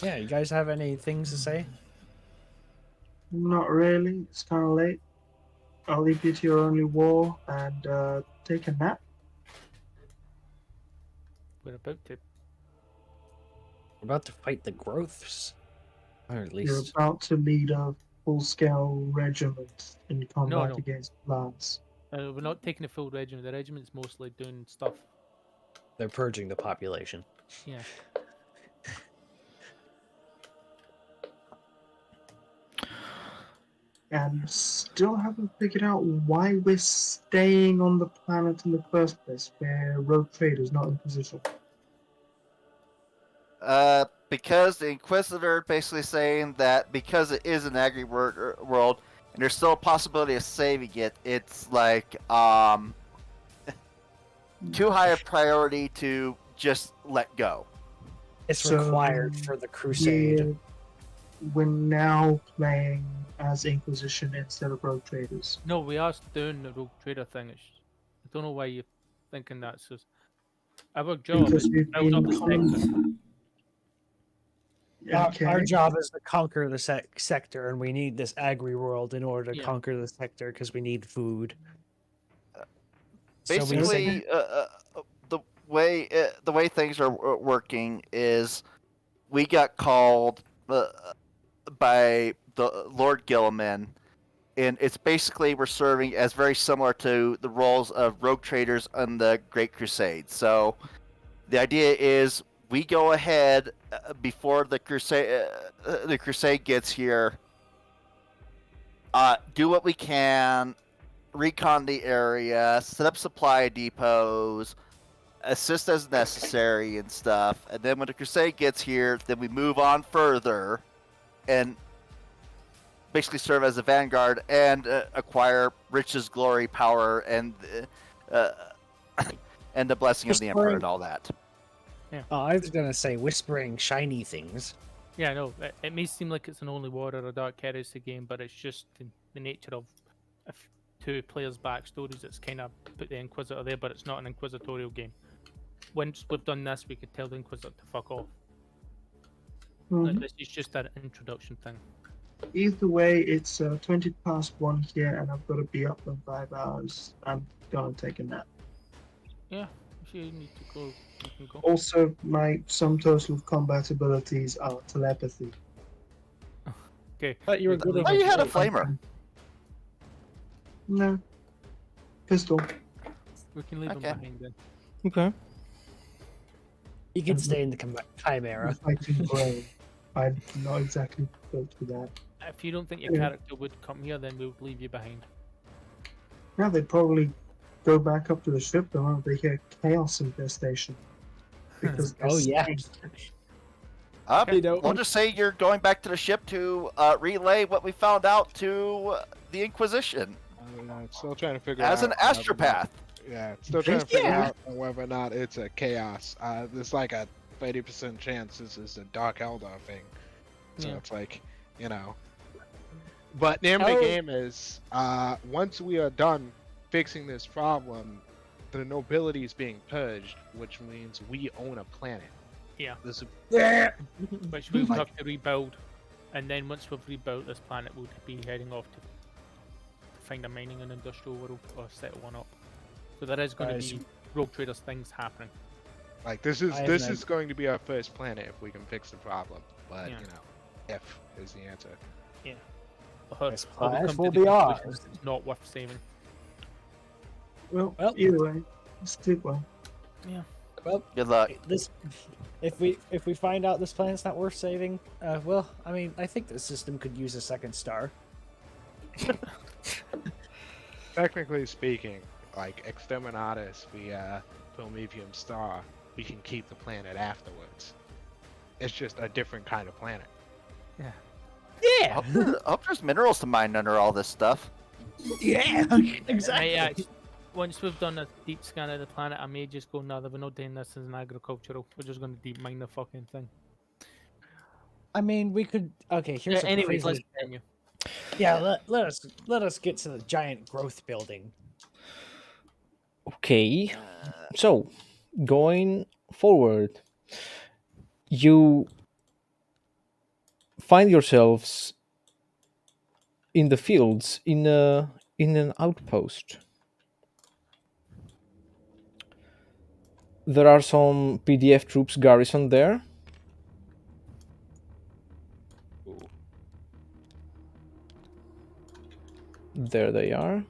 Yeah, you guys have any things to say? Not really. It's kind of late. I'll leave you to your only war and take a nap. We're about to. We're about to fight the growths. Or at You're least. about to lead a full-scale regiment in combat no. against Lance. We're not taking a full regiment. The regiment's mostly doing stuff. They're purging the population. Yeah. And still haven't figured out why we're staying on the planet in the first place, where rogue traders, not Inquisition. Because the Inquisitor basically saying that because it is an world and there's still a possibility of saving it, it's like too high a priority to just let go. It's So, required for the crusade. We're now playing as Inquisition instead of rogue traders. No, we are doing the rogue trader thing. I don't know why you're thinking that. So our job Because is to we've build up been the sector. Our job is to conquer the sector, and we need this agri world in order to Yeah. conquer the sector because we need food. So we Basically, the way things are working is we got called by the Lord Gilliman, and it's basically we're serving as very similar to the roles of rogue traders on the Great Crusade. So the idea is we go ahead before the crusade gets here, do what we can, recon the area, set up supply depots, assist as necessary and stuff, and then when the crusade gets here, then we move on further and basically serve as a vanguard and acquire riches, glory, power, and and the blessing of the emperor and all that. Oh, I was gonna say whispering shiny things. Yeah, I know. It may seem like it's an only war or a dark heresy game, but it's just the nature of two players' backstories that's kind of put the Inquisitor there, but it's not an inquisitorial game. Once we've done this, we could tell the Inquisitor to fuck off. Like, this is just an introduction thing. Either way, it's 1 here, and I've got to be up in 5 hours. I'm gonna take a nap. Yeah, if you need to go, you can go. Also, my sum total of combat abilities are telepathy. Okay. Thought you were good Oh, you had a flamer. No. Pistol. We can leave them Okay. behind then. Okay. You can stay in the Chimera. Fighting brain. I'm not exactly built for that. If you don't think your Yeah. character would come here, then we'll leave you behind. Yeah, they'd probably go back up to the ship the moment they hear chaos infestation. Because they're Oh yeah. scared. You know- We'll just say you're going back to the ship to relay what we found out to the Inquisition Still trying to figure as out an whether or not- astropath. Yeah, still trying to figure Yeah. out whether or not it's a chaos. There's like a 30% chance this is a Dark Eldar thing. So Yeah. it's like, you know. But the name of the Oh. game is once we are done fixing this problem, the nobility is being purged, which means we own a planet. Yeah. This is Yeah. Which we'll have to rebuild. And then once we've rebuilt this planet, we'll be heading off to find a mining and industrial world or settle one up. So there is going Guys. to be rogue traders things happening. like this is I have this no- is going to be our first planet if we can fix the problem. But Yeah. you know, if is the answer. Or This we'll planet come to will the be conclusion ours. It's not worth saving. Well, Well- either way, it's too well. Well, Good luck. this if we find out this planet's not worth saving, well, I mean, I think the system could use a second star. Technically speaking, like Exterminatus via Prometheum Star, we can keep the planet afterwards. It's just a different kind of planet. Yeah. I hope there's minerals to mine under all this stuff. Yeah. Right, Exactly. once we've done a deep scan of the planet, I may just go, no, we're not doing this as an agricultural. We're just going to deep mine the fucking thing. I mean, we could. Okay, here's a Anyways, let's crazy. continue. Yeah, let us get to the giant growth building. Okay, so going forward, you find yourselves in the fields in an outpost. There are some PDF troops garrisoned there. There they are.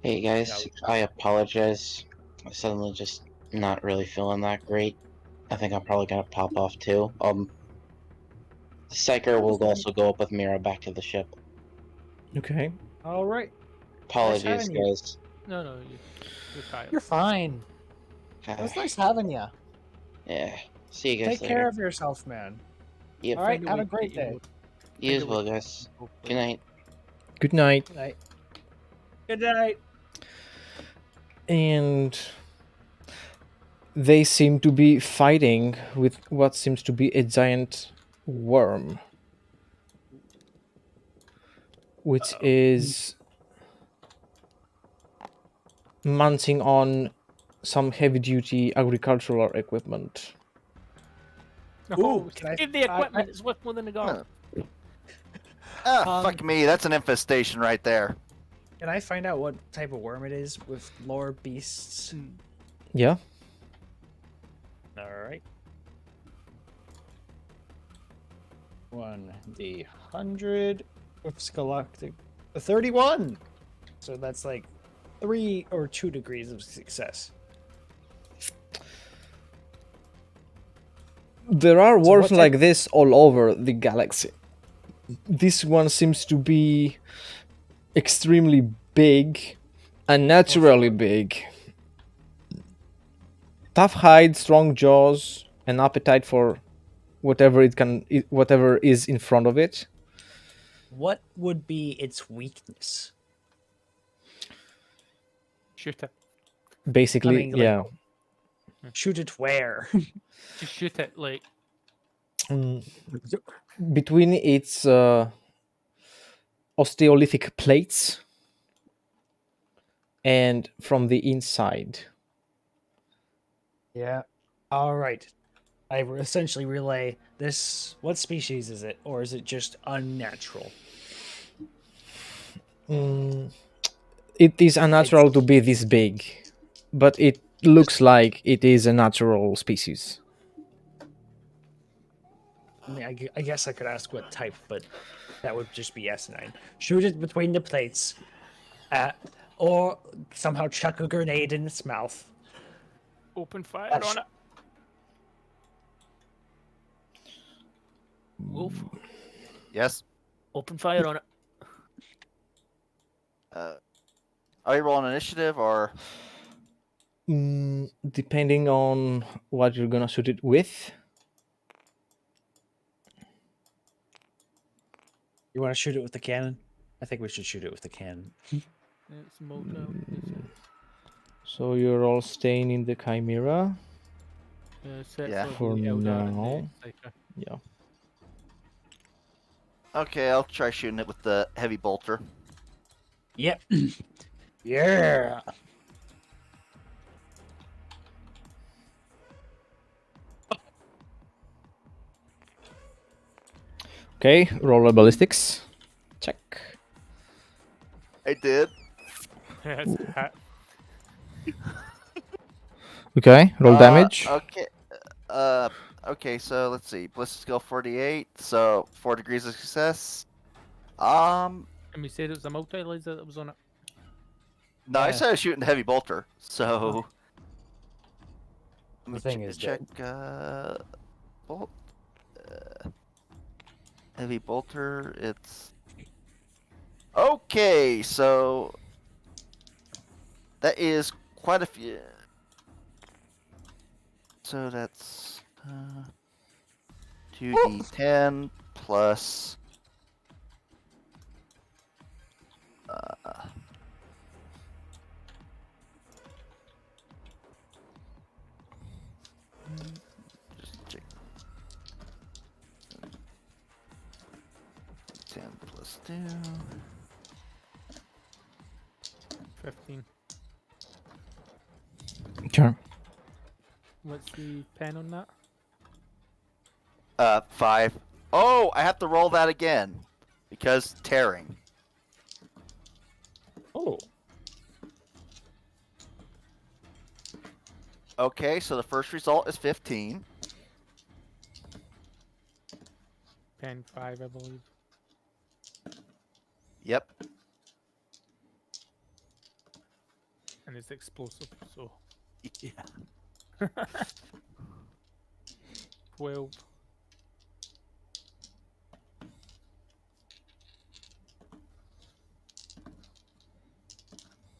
Hey guys, I apologize. I'm suddenly just not really feeling that great. I think I'm probably gonna pop off too. Psyker will also go up with Mira back to the ship. Okay. All right, Apologies, having you. guys. No, you're tired. you're fine. It was nice having you. Yeah. See you guys Take later. care of yourself, man. Yep. All right, Find have way a to great get day. your You as Find a well, way guys. to go Good night. Good night. Good night. Good night. And they seem to be fighting with what seems to be a giant worm, which is mounting on some heavy duty agricultural equipment. Oh, Ooh, can I- save the equipment. It's worth more than the guard. Fuck me, that's an infestation right there. Can I find out what type of worm it is with lore beasts? Yeah. All right. 1d100 with galactic 31. So that's like 3 or 2 degrees of success. There are So worms what type- like this all over the galaxy. This one seems to be extremely big, unnaturally big. Tough hide, strong jaws, an appetite for whatever whatever is in front of it. What would be its weakness? Shoot it. Basically, I mean, like- yeah. Shoot it where? Just shoot it like Mm, between its osteolithic plates and from the inside. Yeah. All right. I essentially relay this. What species is it, or is it just unnatural? It is unnatural to be this big, but it looks like it is a natural species. I mean, I guess I could ask what type, but that would just be asinine. Shoot it between the plates. or somehow chuck a grenade in its mouth. Open fire That's- on it. Wolf, Yes. open fire on it. Are you rolling initiative or? Depending on what you're gonna shoot it with. You want to shoot it with the cannon? I think we should shoot it with the cannon. It's motel. So you're all staying in the Chimera. Set Yeah. For the Eldar and now. the Psyker. Yeah. Okay, I'll try shooting it with the heavy bolter. Yep. Yeah. Okay, roll a ballistics. Check. I did. Yes, hat. Okay, roll damage. Okay. Okay. So let's see. Ballistic skill 48. So 4 degrees of success. And we said it was a multi laser that was on it. No, I Yeah. said I was shooting the heavy bolter. So. Let me The thing che- is check. Bolt. Heavy bolter. It's. Okay, so. That is quite a few. So that's 2d10 plus just check. 10 plus 2. 15. Sure. What's the pen on that? 5. Oh, I have to roll that again because tearing. Oh. Okay, so the first result is 15. Pen 5, I believe. Yep. And it's explosive, so Yeah. 12.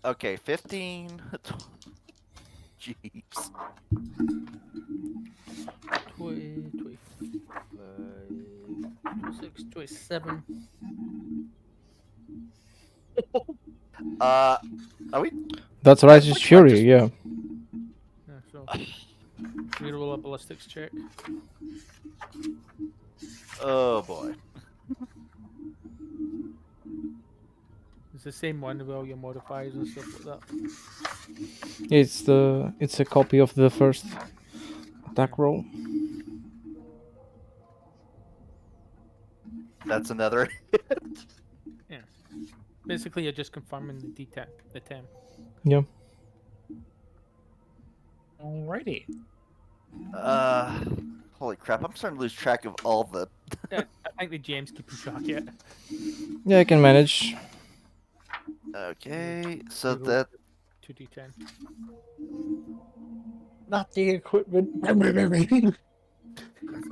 Okay, 15. Jeez. 20, 25, 26, 27. Are we? That's Righteous Which Fury, Righteous- yeah. Yeah, so reroll a ballistics check. Oh boy. It's the same one with all your modifiers and stuff like that. It's a copy of the first attack roll. That's another. Basically, you're just confirming the D10, the 10. Yeah. Alrighty. Holy crap! I'm starting to lose track of all the. Yeah, I think the GM's keeping track of it. Yeah, I can manage. Okay, so Reroll that 2d10. Not the equipment. That's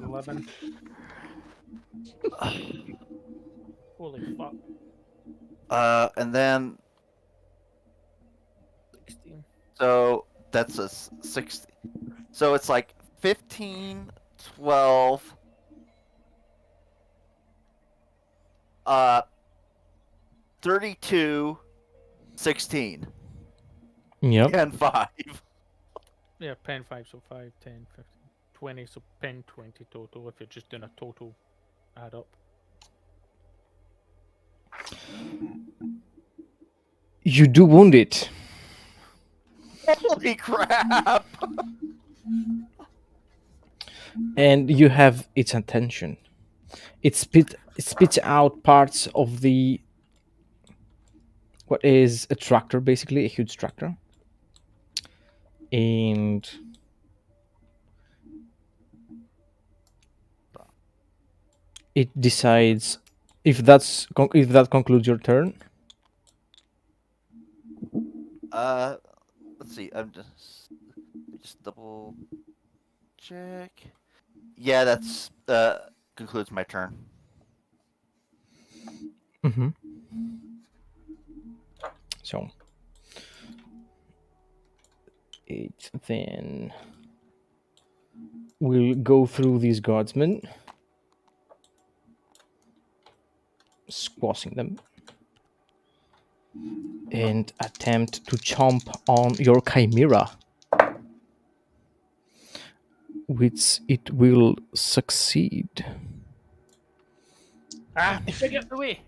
11. Holy fuck. and then 16. so that's a 60. So it's like 15, 12, 32, 16, Yep. and 5. Yeah, pen 5, so 5, 10, 15, 20, so pen 20 total if you're just doing a total add up. You do wound it. Holy crap! And you have its attention. It spits out parts of the what is a tractor, basically a huge tractor, and it decides if that concludes your turn. let's see. Just double check. Yeah, that's concludes my turn. Mm-hmm. So it then we'll go through these guardsmen, squashing them, and attempt to chomp on your chimera, which it will succeed. Ah, Take it away.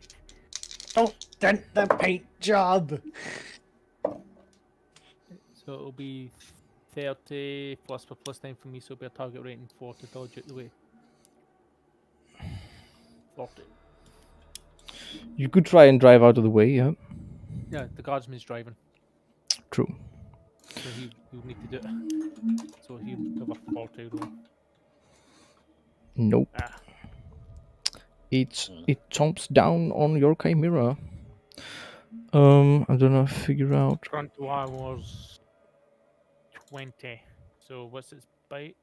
don't dent the paint job. So it'll be 30 plus 9 for me, so it'll be a target rating 4 to dodge it the way. 40. You could try and drive out of the way, yeah. Yeah, the guardsman's driving, True. so he'll need to do it. So he'll have a 40 roll. Nope. Ah, It chomps down on your chimera. I'm gonna figure out. front wire was 20. So what's its bite?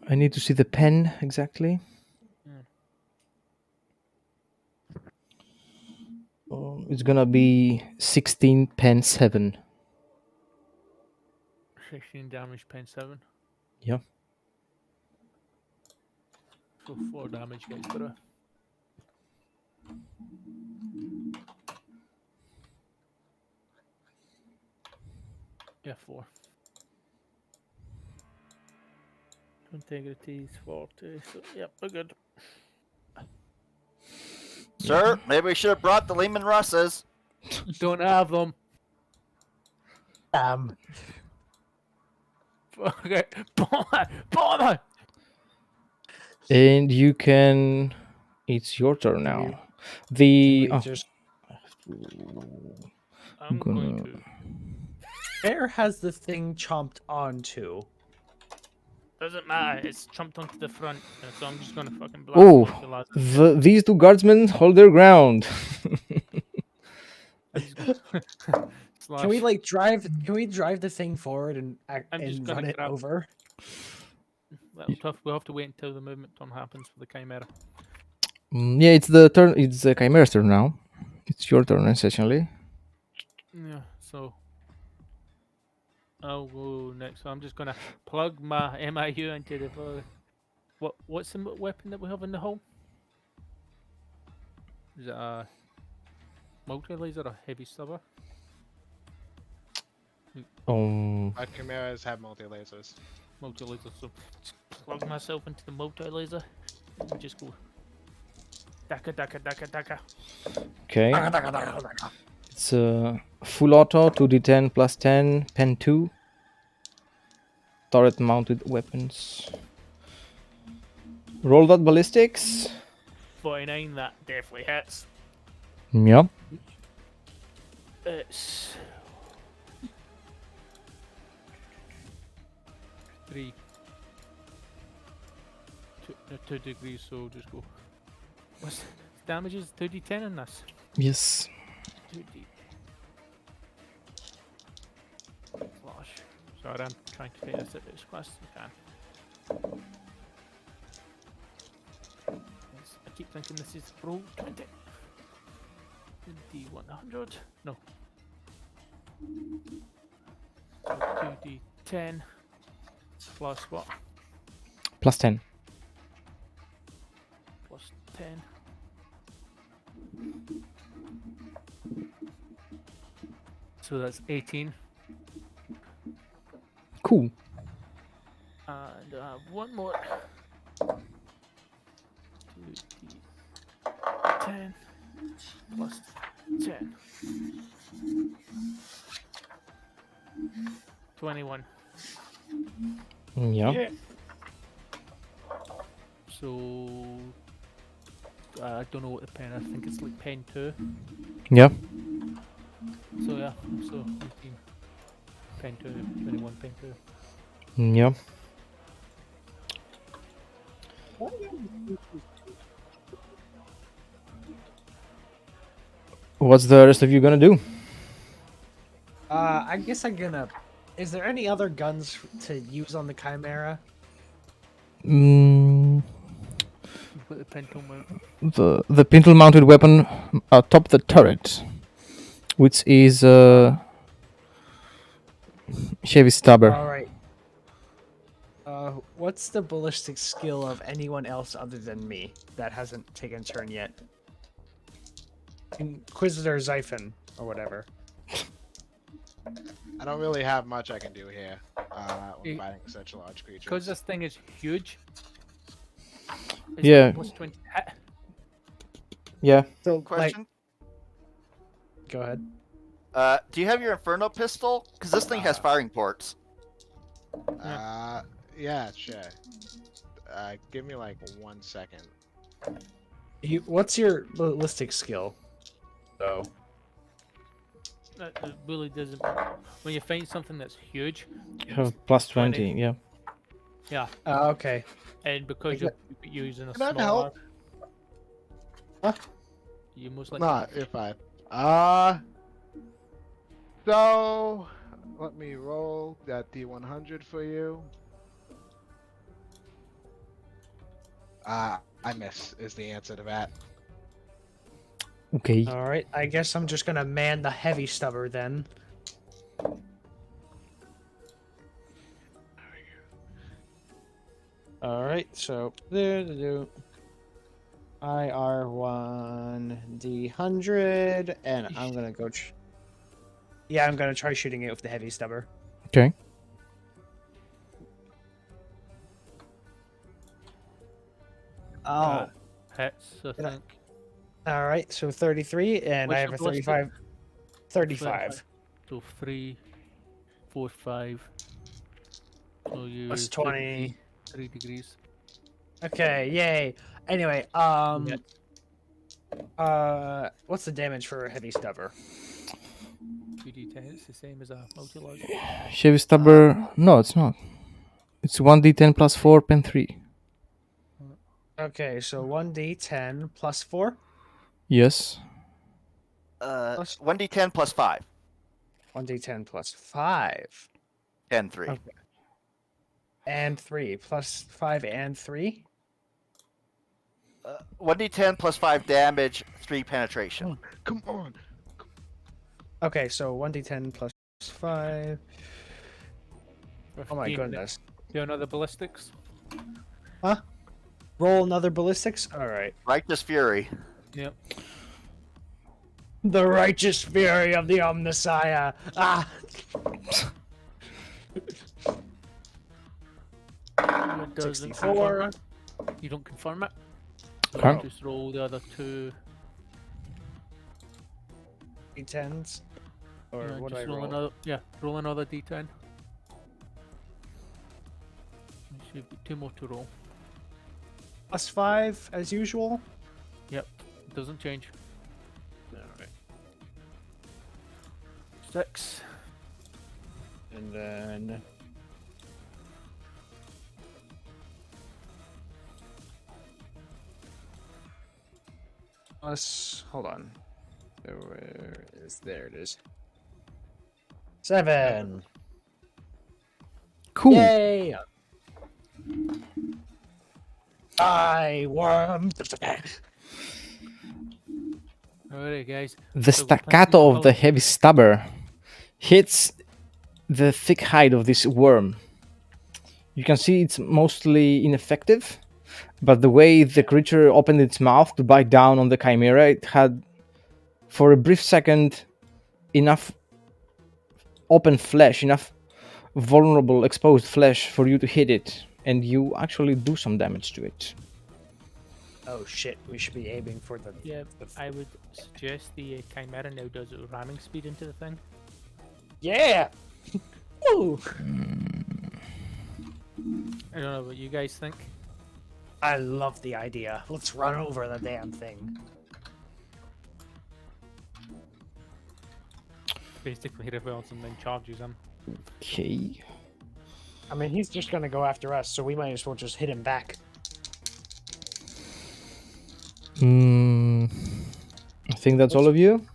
I need to see the pen exactly. It's gonna be 16 pen 7. 16 damage, pen 7. Yeah. So 4 damage, guys, better. Yeah, 4. Integrity is 40, so yep, we're good. Sir, maybe we should have brought the Lehman Russes. Don't have them. Okay, bother! And you can. It's your turn now. The. Can we Oh, just I'm going to. where has the thing chomped onto? Doesn't matter, it's jumped onto the front, so I'm just gonna fucking blast Oh, him off the last bit. these two guardsmen hold their ground. I'm just gonna Can we slash. like drive? Can we drive the thing forward and I'm just and gonna run it grab- over? Well, tough. We'll have to wait until the movement turn happens for the chimera. Yeah, it's the turn. It's the chimera's turn now. It's your turn essentially. Yeah, so I'll go next. So I'm just gonna plug my MIU into the what's the weapon that we have in the hole? Is it a multi-laser or heavy stubber? Our chimeras have multi-lasers. Multi-laser. So just plug myself into the multi-laser and just go daka daka daka daka. Okay. It's full auto, 2d10 plus 10, pen 2. Turret mounted weapons. Roll that ballistics. 49. That definitely hits. Yeah. It's 3. 2 degrees, so just go. What's damage is 2d10 in this? Yes. 2d. Flash. Sorry, I'm trying to take this as fast as I can. Yes, I keep thinking this is roll 20. D100. No. So 2d10 plus what? Plus 10. Plus 10. So that's 18. Cool. And I have one more. 2d10 plus 10. 21. Yeah. So I don't know what the pen. I think it's like pen 2. Yeah. So yeah. So 18. Pen 2. 21. Pen 2. Yeah. What's the rest of you gonna do? I guess I'm gonna. Is there any other guns to use on the Chimera? Mm, You've got the pintle mount. the pintle mounted weapon atop the turret, which is heavy stabber. All right. What's the ballistic skill of anyone else other than me that hasn't taken a turn yet? Inquisitor Xiphon or whatever. I don't really have much I can do here when Eh, fighting such large creatures. Because this thing is huge. It's Yeah. like plus 20 hit. Yeah. So, Question: go ahead. Do you have your Inferno pistol? Because this thing has firing ports. Yeah, sure. Give me like 1 second. What's your ballistic skill? Though. It really doesn't. When you find something that's huge, You have plus 20. 20. Yeah. yeah, Okay. and because Like you're using a Can I small help? arm, Huh? you most likely. Not if I. So let me roll that D100 for you. I miss is the answer to that. Okay. All right. I guess I'm just gonna man the heavy stubber then. All right. So IR1 D100, and I'm gonna go. Yeah, I'm gonna try shooting it with the heavy stubber. Okay. Oh. Hits, I Did I- think. All right. So 33, and What's I your have a ballistic? 35. 35. So 3, 4, 5. So you Plus 20. 3 degrees. Okay, yay. Anyway, Yeah. what's the damage for a heavy stubber? 2d10. It's the same as a multi-log. Heavy stabber. No, it's not. It's 1d10 plus 4, pen 3. Okay, so 1d10 plus 4? Yes. 1d10 plus 5. 1d10 plus 5. 10, 3. Okay. And 3. Plus 5 and 3? 1d10 plus 5 damage, 3 penetration. Come on. Okay, so 1d10 plus 5. Oh my 15. goodness. Do another ballistics. Roll another ballistics? Alright. Righteous Fury. Yep. The righteous fury of the Omnissiah. Ah! It doesn't 64. confirm it. You don't confirm it. So Okay. just roll the other 2. D10s? Or Yeah, what do I just roll roll? another. Yeah, roll another d10. You should be 2 more to roll. Plus 5 as usual? Yep, it doesn't change. Alright. 6. And then plus, hold on. Where is there? It is 7. Cool. Yay! I won. Alright, guys. The So we're planning staccato to of the follow- heavy stabber hits the thick hide of this worm. You can see it's mostly ineffective, but the way the creature opened its mouth to bite down on the chimera, it had, for a brief second, enough open flesh, enough vulnerable, exposed flesh for you to hit it, and you actually do some damage to it. Oh shit! We should be aiming for the. Yeah, I would suggest the Chimera now does it with ramming speed into the thing. Yeah. Woo! I don't know what you guys think. I love the idea. Let's run over the damn thing. Basically, reveals and then charges him. Okay. I mean, he's just gonna go after us, so we might as well just hit him back. I think that's all of you.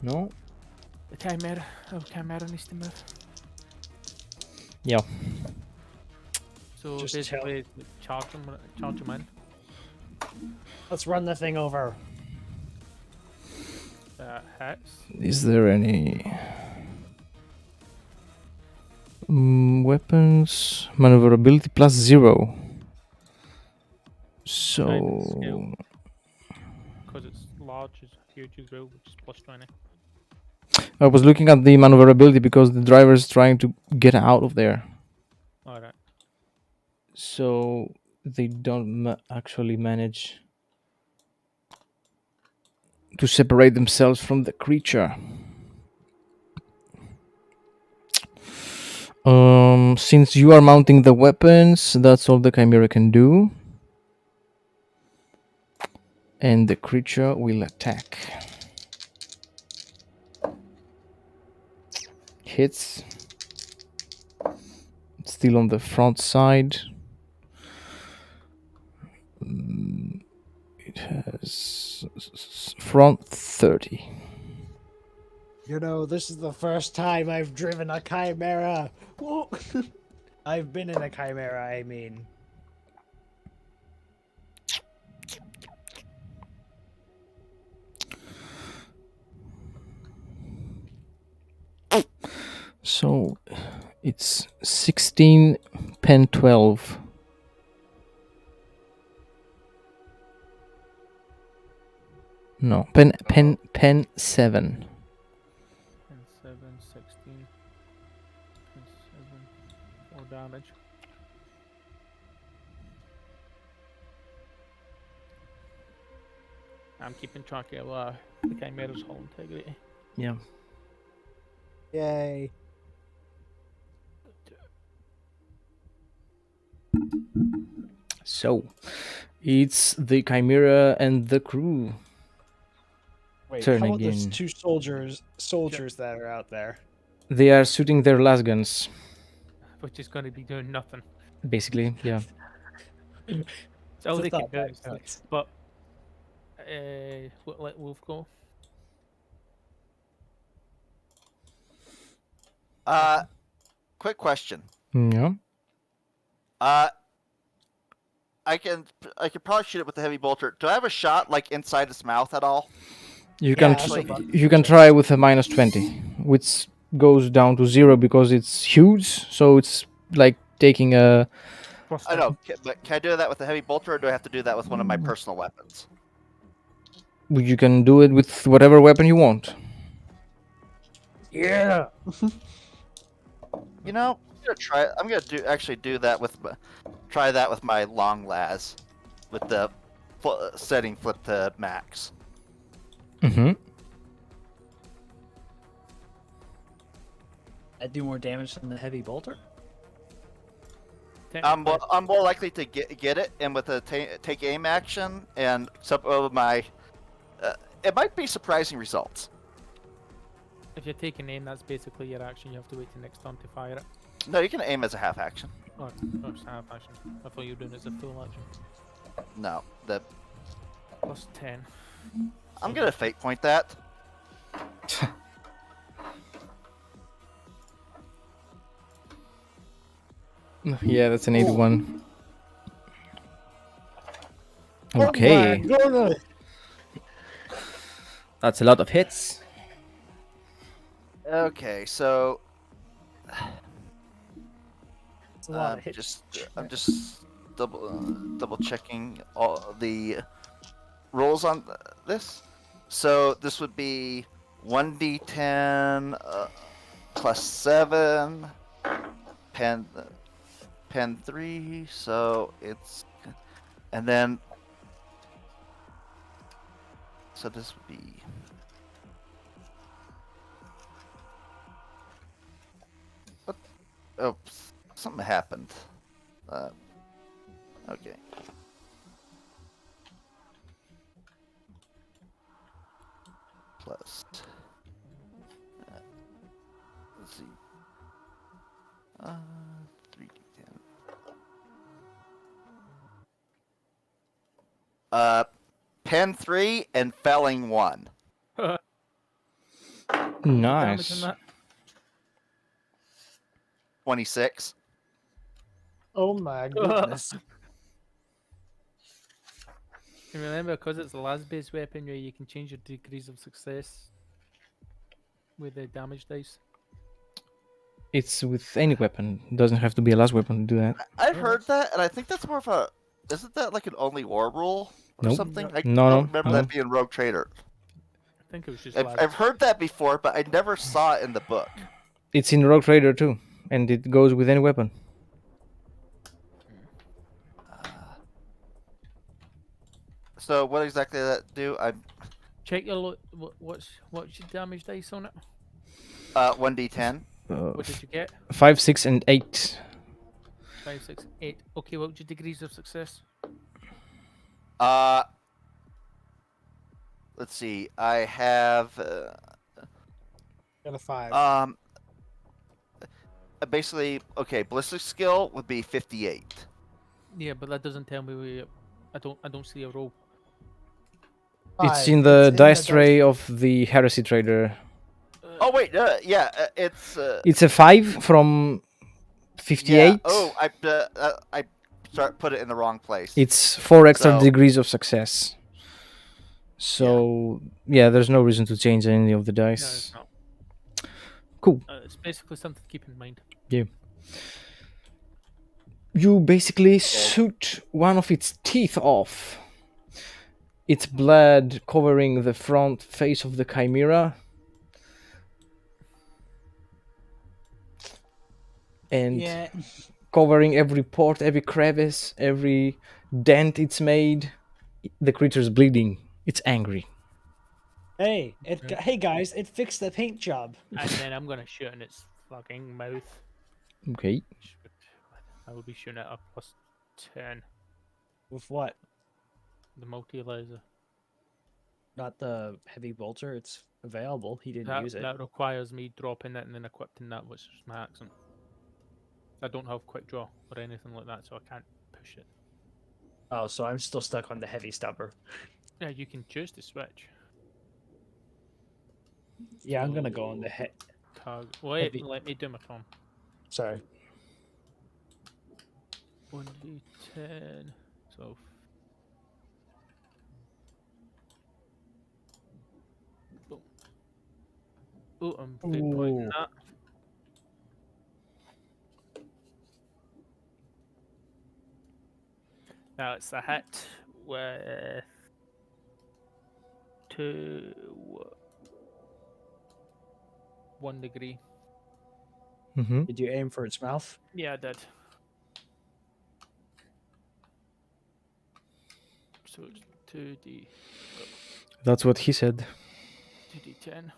No. The chimera. Oh, chimera needs to move. Yeah. So Just tell- basically, charge them in. Let's run the thing over. Hits. Is there any weapons maneuverability +0? Guidance skill. So Because it's large, it's huge as well, which is +20. I was looking at the maneuverability because the driver is trying to get out of there, Alright. so they don't actually manage to separate themselves from the creature. Since you are mounting the weapons, that's all the chimera can do. And the creature will attack. Hits. Still on the front side. It has front 30. You know, this is the first time I've driven a chimera. Whoa. I've been in a chimera, I mean. So it's 16, pen 12. No, pen 7. And 7, 16. And 7. 4 damage. I'm keeping track of the chimera's hull integrity. Yeah. Yay. So it's the chimera and the crew. Wait, Turn how about those again. two soldiers that are out there? They are shooting their last guns. Which is going to be doing nothing. Basically, yeah. It's all It's a they can thought do. that Is counts. but let Wolf go. Quick question. Yeah. I could probably shoot it with the heavy bolter. Do I have a shot like inside its mouth at all? You Yeah, can that's Actually, what you can try with a -20, which goes down to 0 because it's huge. So it's like taking a. Plus I know, but can I do that with the heavy bolter, or do I have to do that with one of my personal weapons? You can do it with whatever weapon you want. Yeah. You know, I'm gonna do that with try that with my long las, with the setting flip to max. Mm-hmm. I do more damage than the heavy bolter. I'm more likely to get it, and with a take aim action and some of my, it might be surprising results. If you're taking aim, that's basically your action. You have to wait till next turn to fire it. No, you can aim as a half action. Or it's half action. I thought you were doing it as a full action. No, the Plus 10. I'm gonna fate point that. Yeah, that's an 81. Oh my Okay, goodness. that's a lot of hits. Okay, so It's a lot of hits. I'm just double checking all the rolls on this. So this would be 1d10 plus 7 pen 3. So it's and then so this would be what? Oh, something happened. Okay. Plus. Let's see. 3d10. Pen 3 and felling 1. Damage on Nice. that. 26. Oh my goodness. And remember, because it's a las-based weapon, you can change your degrees of success with the damage dice. It's with any weapon. It doesn't have to be a last weapon to do that. I've heard that, and I think that's more of a. Isn't that like an only war rule or Nope. something? No. I No, don't no, remember no. that being Rogue Trader. I think it was just I've heard that before, but I never saw it in the book. It's in Rogue Trader too, and it goes with any weapon. So what exactly does that do? I'm Check your what's your damage dice on it? 1d10. What did you get? 5, 6, and 8. 5, 6, 8. Okay, what's your degrees of success? Let's see. I have Got a 5. basically ballistic skill would be 58. Yeah, but that doesn't tell me where. I don't see a roll. It's 5. in the dice tray of the Heresy Trader. Oh wait, it's It's a 5 from 58. yeah. Oh, I put it in the wrong place. It's 4 extra So- degrees of success. So yeah, there's no reason to change any of the No, dice. it's not. Cool. It's basically something to keep in mind. You basically shoot one of its teeth off. Its blood covering the front face of the Chimera. And Yeah. covering every port, every crevice, every dent it's made. The creature's bleeding. It's angry. Hey, hey guys, it fixed the paint job. And then I'm gonna shoot in its fucking mouth. Okay. I will be shooting at a +10. With what? The multi laser. Not the heavy bolter. It's available. He didn't That, use it. that requires me dropping it and then equipping that, which is my accent. I don't have quick draw or anything like that, so I can't push it. Oh, so I'm still stuck on the heavy stubber. Yeah, you can choose to switch. Yeah, I'm gonna go on the Target. Wait, Heavy. let me do my turn. Sorry. 1d10. So. Boom. Oh, I'm fate pointing Ooh. that. Now it's a hit with 1 degree. Mm-hmm. Did you aim for its mouth? Yeah, I did. So it's 2d, That's what he said. 2d10.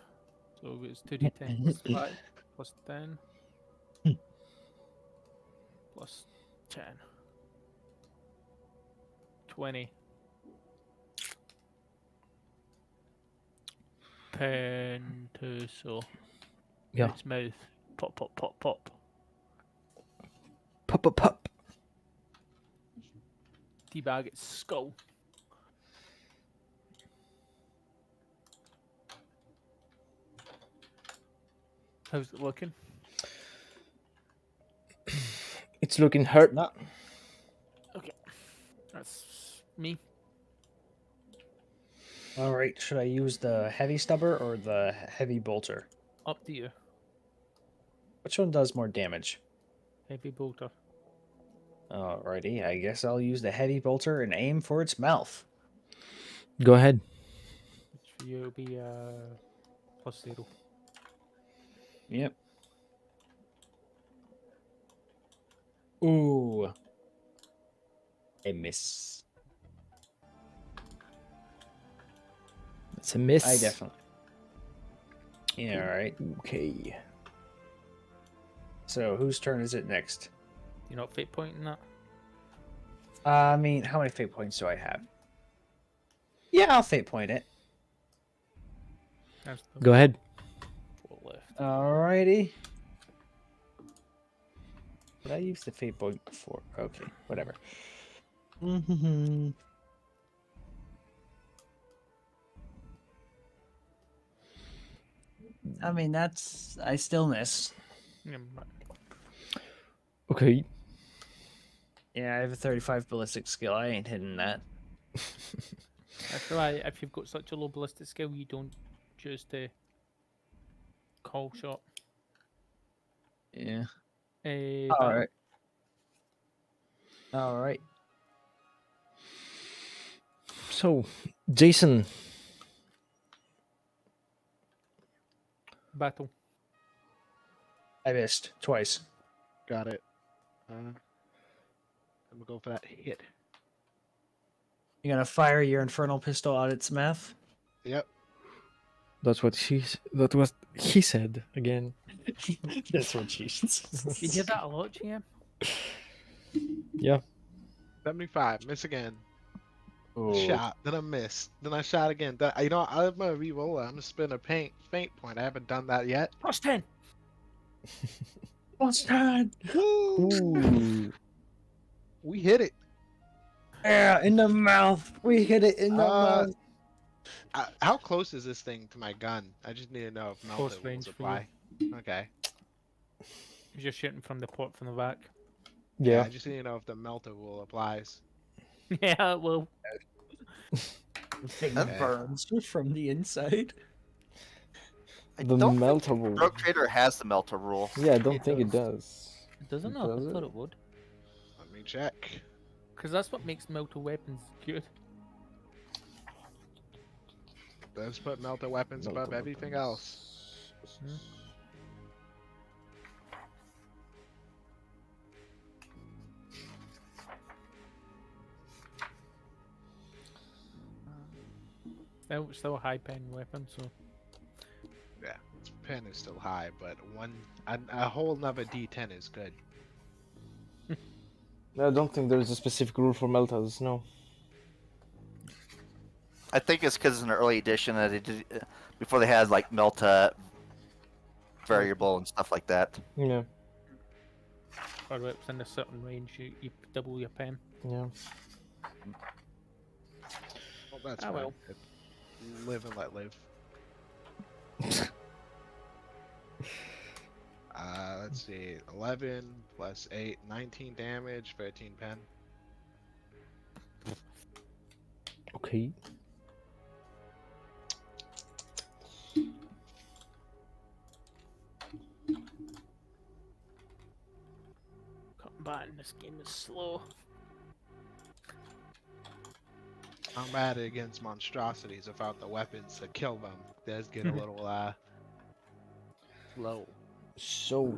So it's 2d10 plus 5 plus 10 plus 10. 20. Pen to so. Yeah. Its mouth. Pop, pop, pop, pop. Pop, pop, pop. Teabag its skull. How's it looking? It's looking hurt. Not. Okay. That's me. All right. Should I use the heavy stubber or the heavy bolter? Up to you. Which one does more damage? Heavy bolter. Alrighty. I guess I'll use the heavy bolter and aim for its mouth. Go ahead. Which for you will be +0. Yep. Ooh. A miss. It's a miss. I definitely. Yeah, all right. Okay. So whose turn is it next? You're not fate pointing that? I mean, how many fate points do I have? Yeah, I'll fate point it. There's the Go ahead. 4 left. Alrighty. Did I use the fate point before? Okay, whatever. I mean, that's... I still miss. Okay. Yeah, I have a 35 ballistic skill. I ain't hitting that. That's why if you've got such a low ballistic skill, you don't choose to call shot. Yeah. Battle. Alright. Alright. So, Jason, Battle. I missed twice. Got it. I'm gonna go for that hit. You gonna fire your infernal pistol at its mouth? Yep. that was he said again. That's what she says. You hear that a lot, GM? Yeah. 75. Miss again. Oh. Shot. Then I missed. Then I shot again. Then, I'm gonna re-roll it. I'm gonna spin a faint point. I haven't done that yet. Plus 10. What's that? Ooh. We hit it. Yeah, in the mouth. We hit it in the mouth. How close is this thing to my gun? I just need to know if Close melter will range for apply. Okay. You're shooting from the port from the back. Yeah. Yeah. I just need to know if the melter rule applies. Yeah, well, The thing Okay. burns from the inside. I The don't melter think rule. Rogue Trader has the melter rule. Yeah, I don't It think it does. does. it doesn't know. Does I it? thought it would. Let me check. Because that's what makes melter weapons good. Let's put melter weapons above Melter everything else. Hmm. Still a high pen weapon, so Yeah, its pen is still high, but a whole nother D10 is good. I don't think there's a specific rule for meltas. No. I think it's because it's an early edition that they did before they had like Melta variable and stuff like that. Yeah. or it's in a certain range, you double your pen. Yeah. Well, that's Ah, fine. well. Live and let live. Let's see. 11 plus 8, 19 damage, 13 pen. Okay. Combat in this game is slow. Combat against monstrosities without the weapons to kill them does get a little slow. So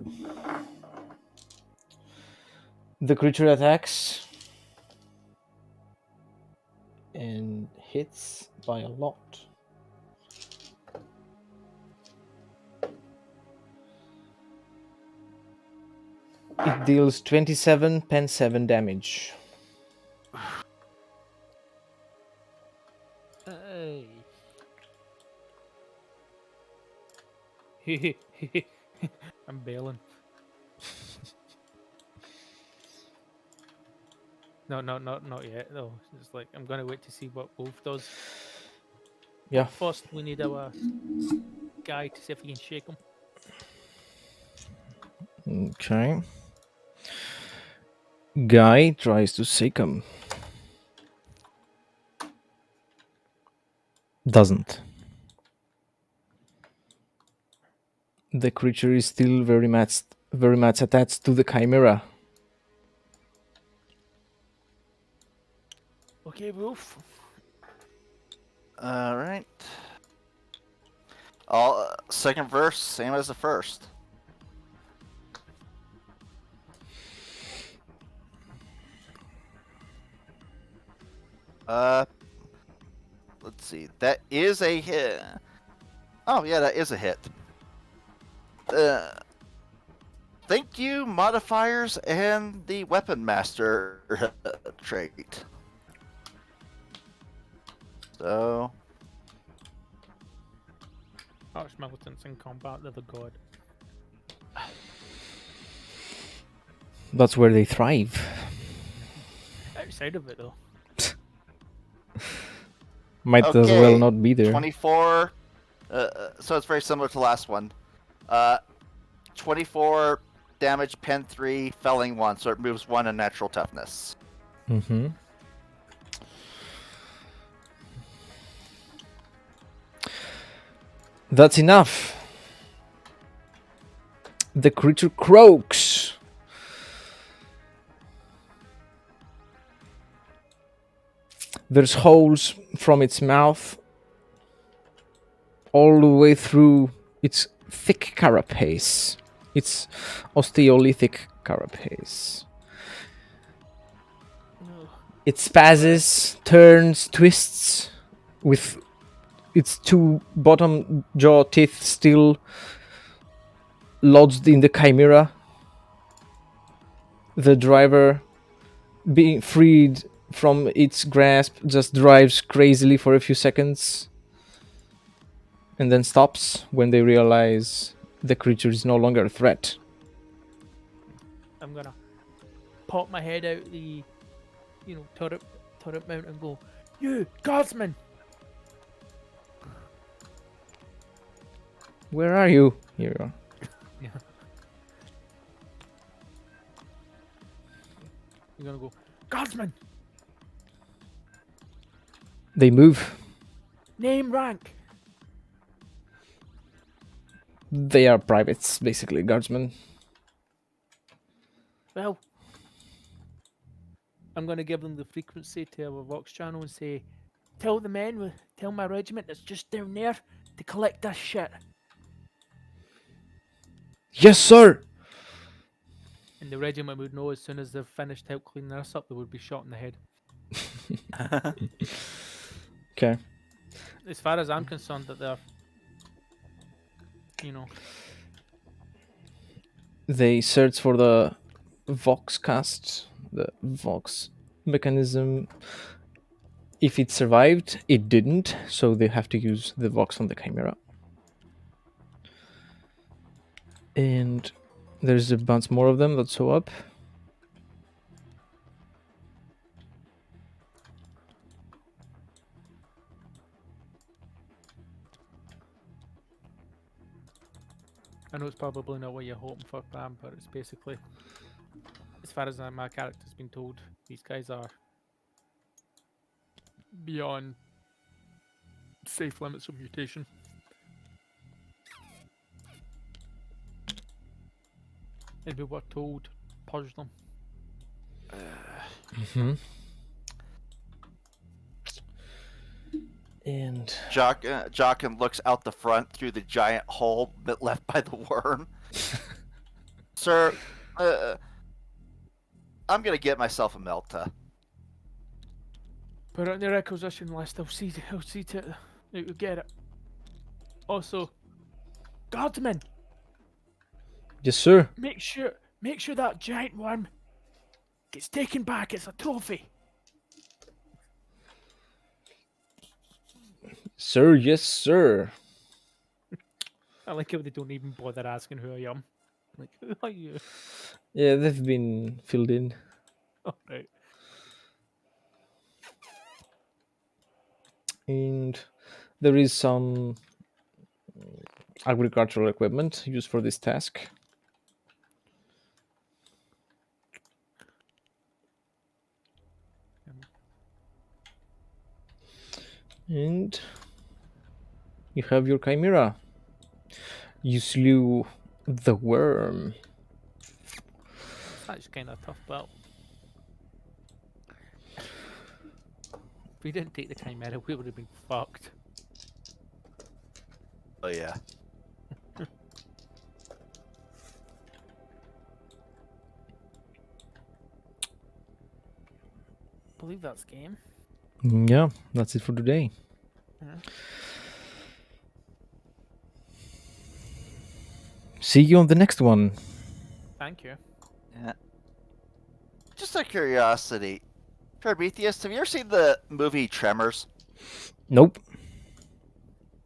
the creature attacks and hits by a lot. It deals 27 pen 7 damage. Hey. I'm bailing. No, not yet though. It's like I'm gonna wait to see what Wolf does. Yeah. First, we need our guy to see if he can shake him. Okay. Guy tries to shake him. Doesn't. The creature is still very much attached to the chimera. Okay, Wolf. All right. All second verse, same as the first. Let's see. That is a hit. Oh yeah, that is a hit. Thank you, modifiers and the weapon master trait. So Arch militants in combat, they're the god. That's where they thrive. Outside of it though. Might as well not be there. 24. So it's very similar to the last one. 24 damage, pen 3, felling 1, so it moves 1 in natural toughness. Mm-hmm. That's enough. The creature croaks. There's holes from its mouth all the way through its thick carapace. Its osteolithic carapace. No. It spazzes, turns, twists, with its 2 bottom jaw teeth still lodged in the chimera. The driver, being freed from its grasp, just drives crazily for a few seconds and then stops when they realize the creature is no longer a threat. I'm gonna pop my head out the, turret mount and go, "You guardsman!" Where are you? Here you are. Yeah. You're gonna go, "Guardsman! They move. Name, rank." They are privates, basically, guardsmen. Well, I'm gonna give them the frequency to our Vox channel and say, tell my regiment that's just down there to collect this shit. Yes, sir! And the regiment would know as soon as they've finished help cleaning this up, they would be shot in the head. Okay. As far as I'm concerned, that they're, They search for the Vox cast, the Vox mechanism. If it survived, it didn't, so they have to use the Vox on the Chimera. And there's a bunch more of them that show up. I know it's probably not what you're hoping for, Bam, but it's basically, as far as my character's been told, these guys are beyond safe limits of mutation. And we were told, purge them. Mm-hmm. And Joachim looks out the front through the giant hole left by the worm. Sir, I'm gonna get myself a Melta. Put it on the requisition list. I'll see to it that you get it. Also, guardsmen, yes, sir. make sure that giant worm gets taken back. It's a trophy. Sir, yes, sir. I like how they don't even bother asking who I am. Like, who are you? Yeah, they've been filled in. All right. And there is some agricultural equipment used for this task. And you have your chimera. You slew the worm. That's kind of a tough battle. If we didn't take the chimera, we would have been fucked. Oh yeah. I believe that's game. Yeah, that's it for today. Yeah. See you on the next one. Thank you. Yeah. Just out of curiosity, Prometheus, have you ever seen the movie Tremors? Nope.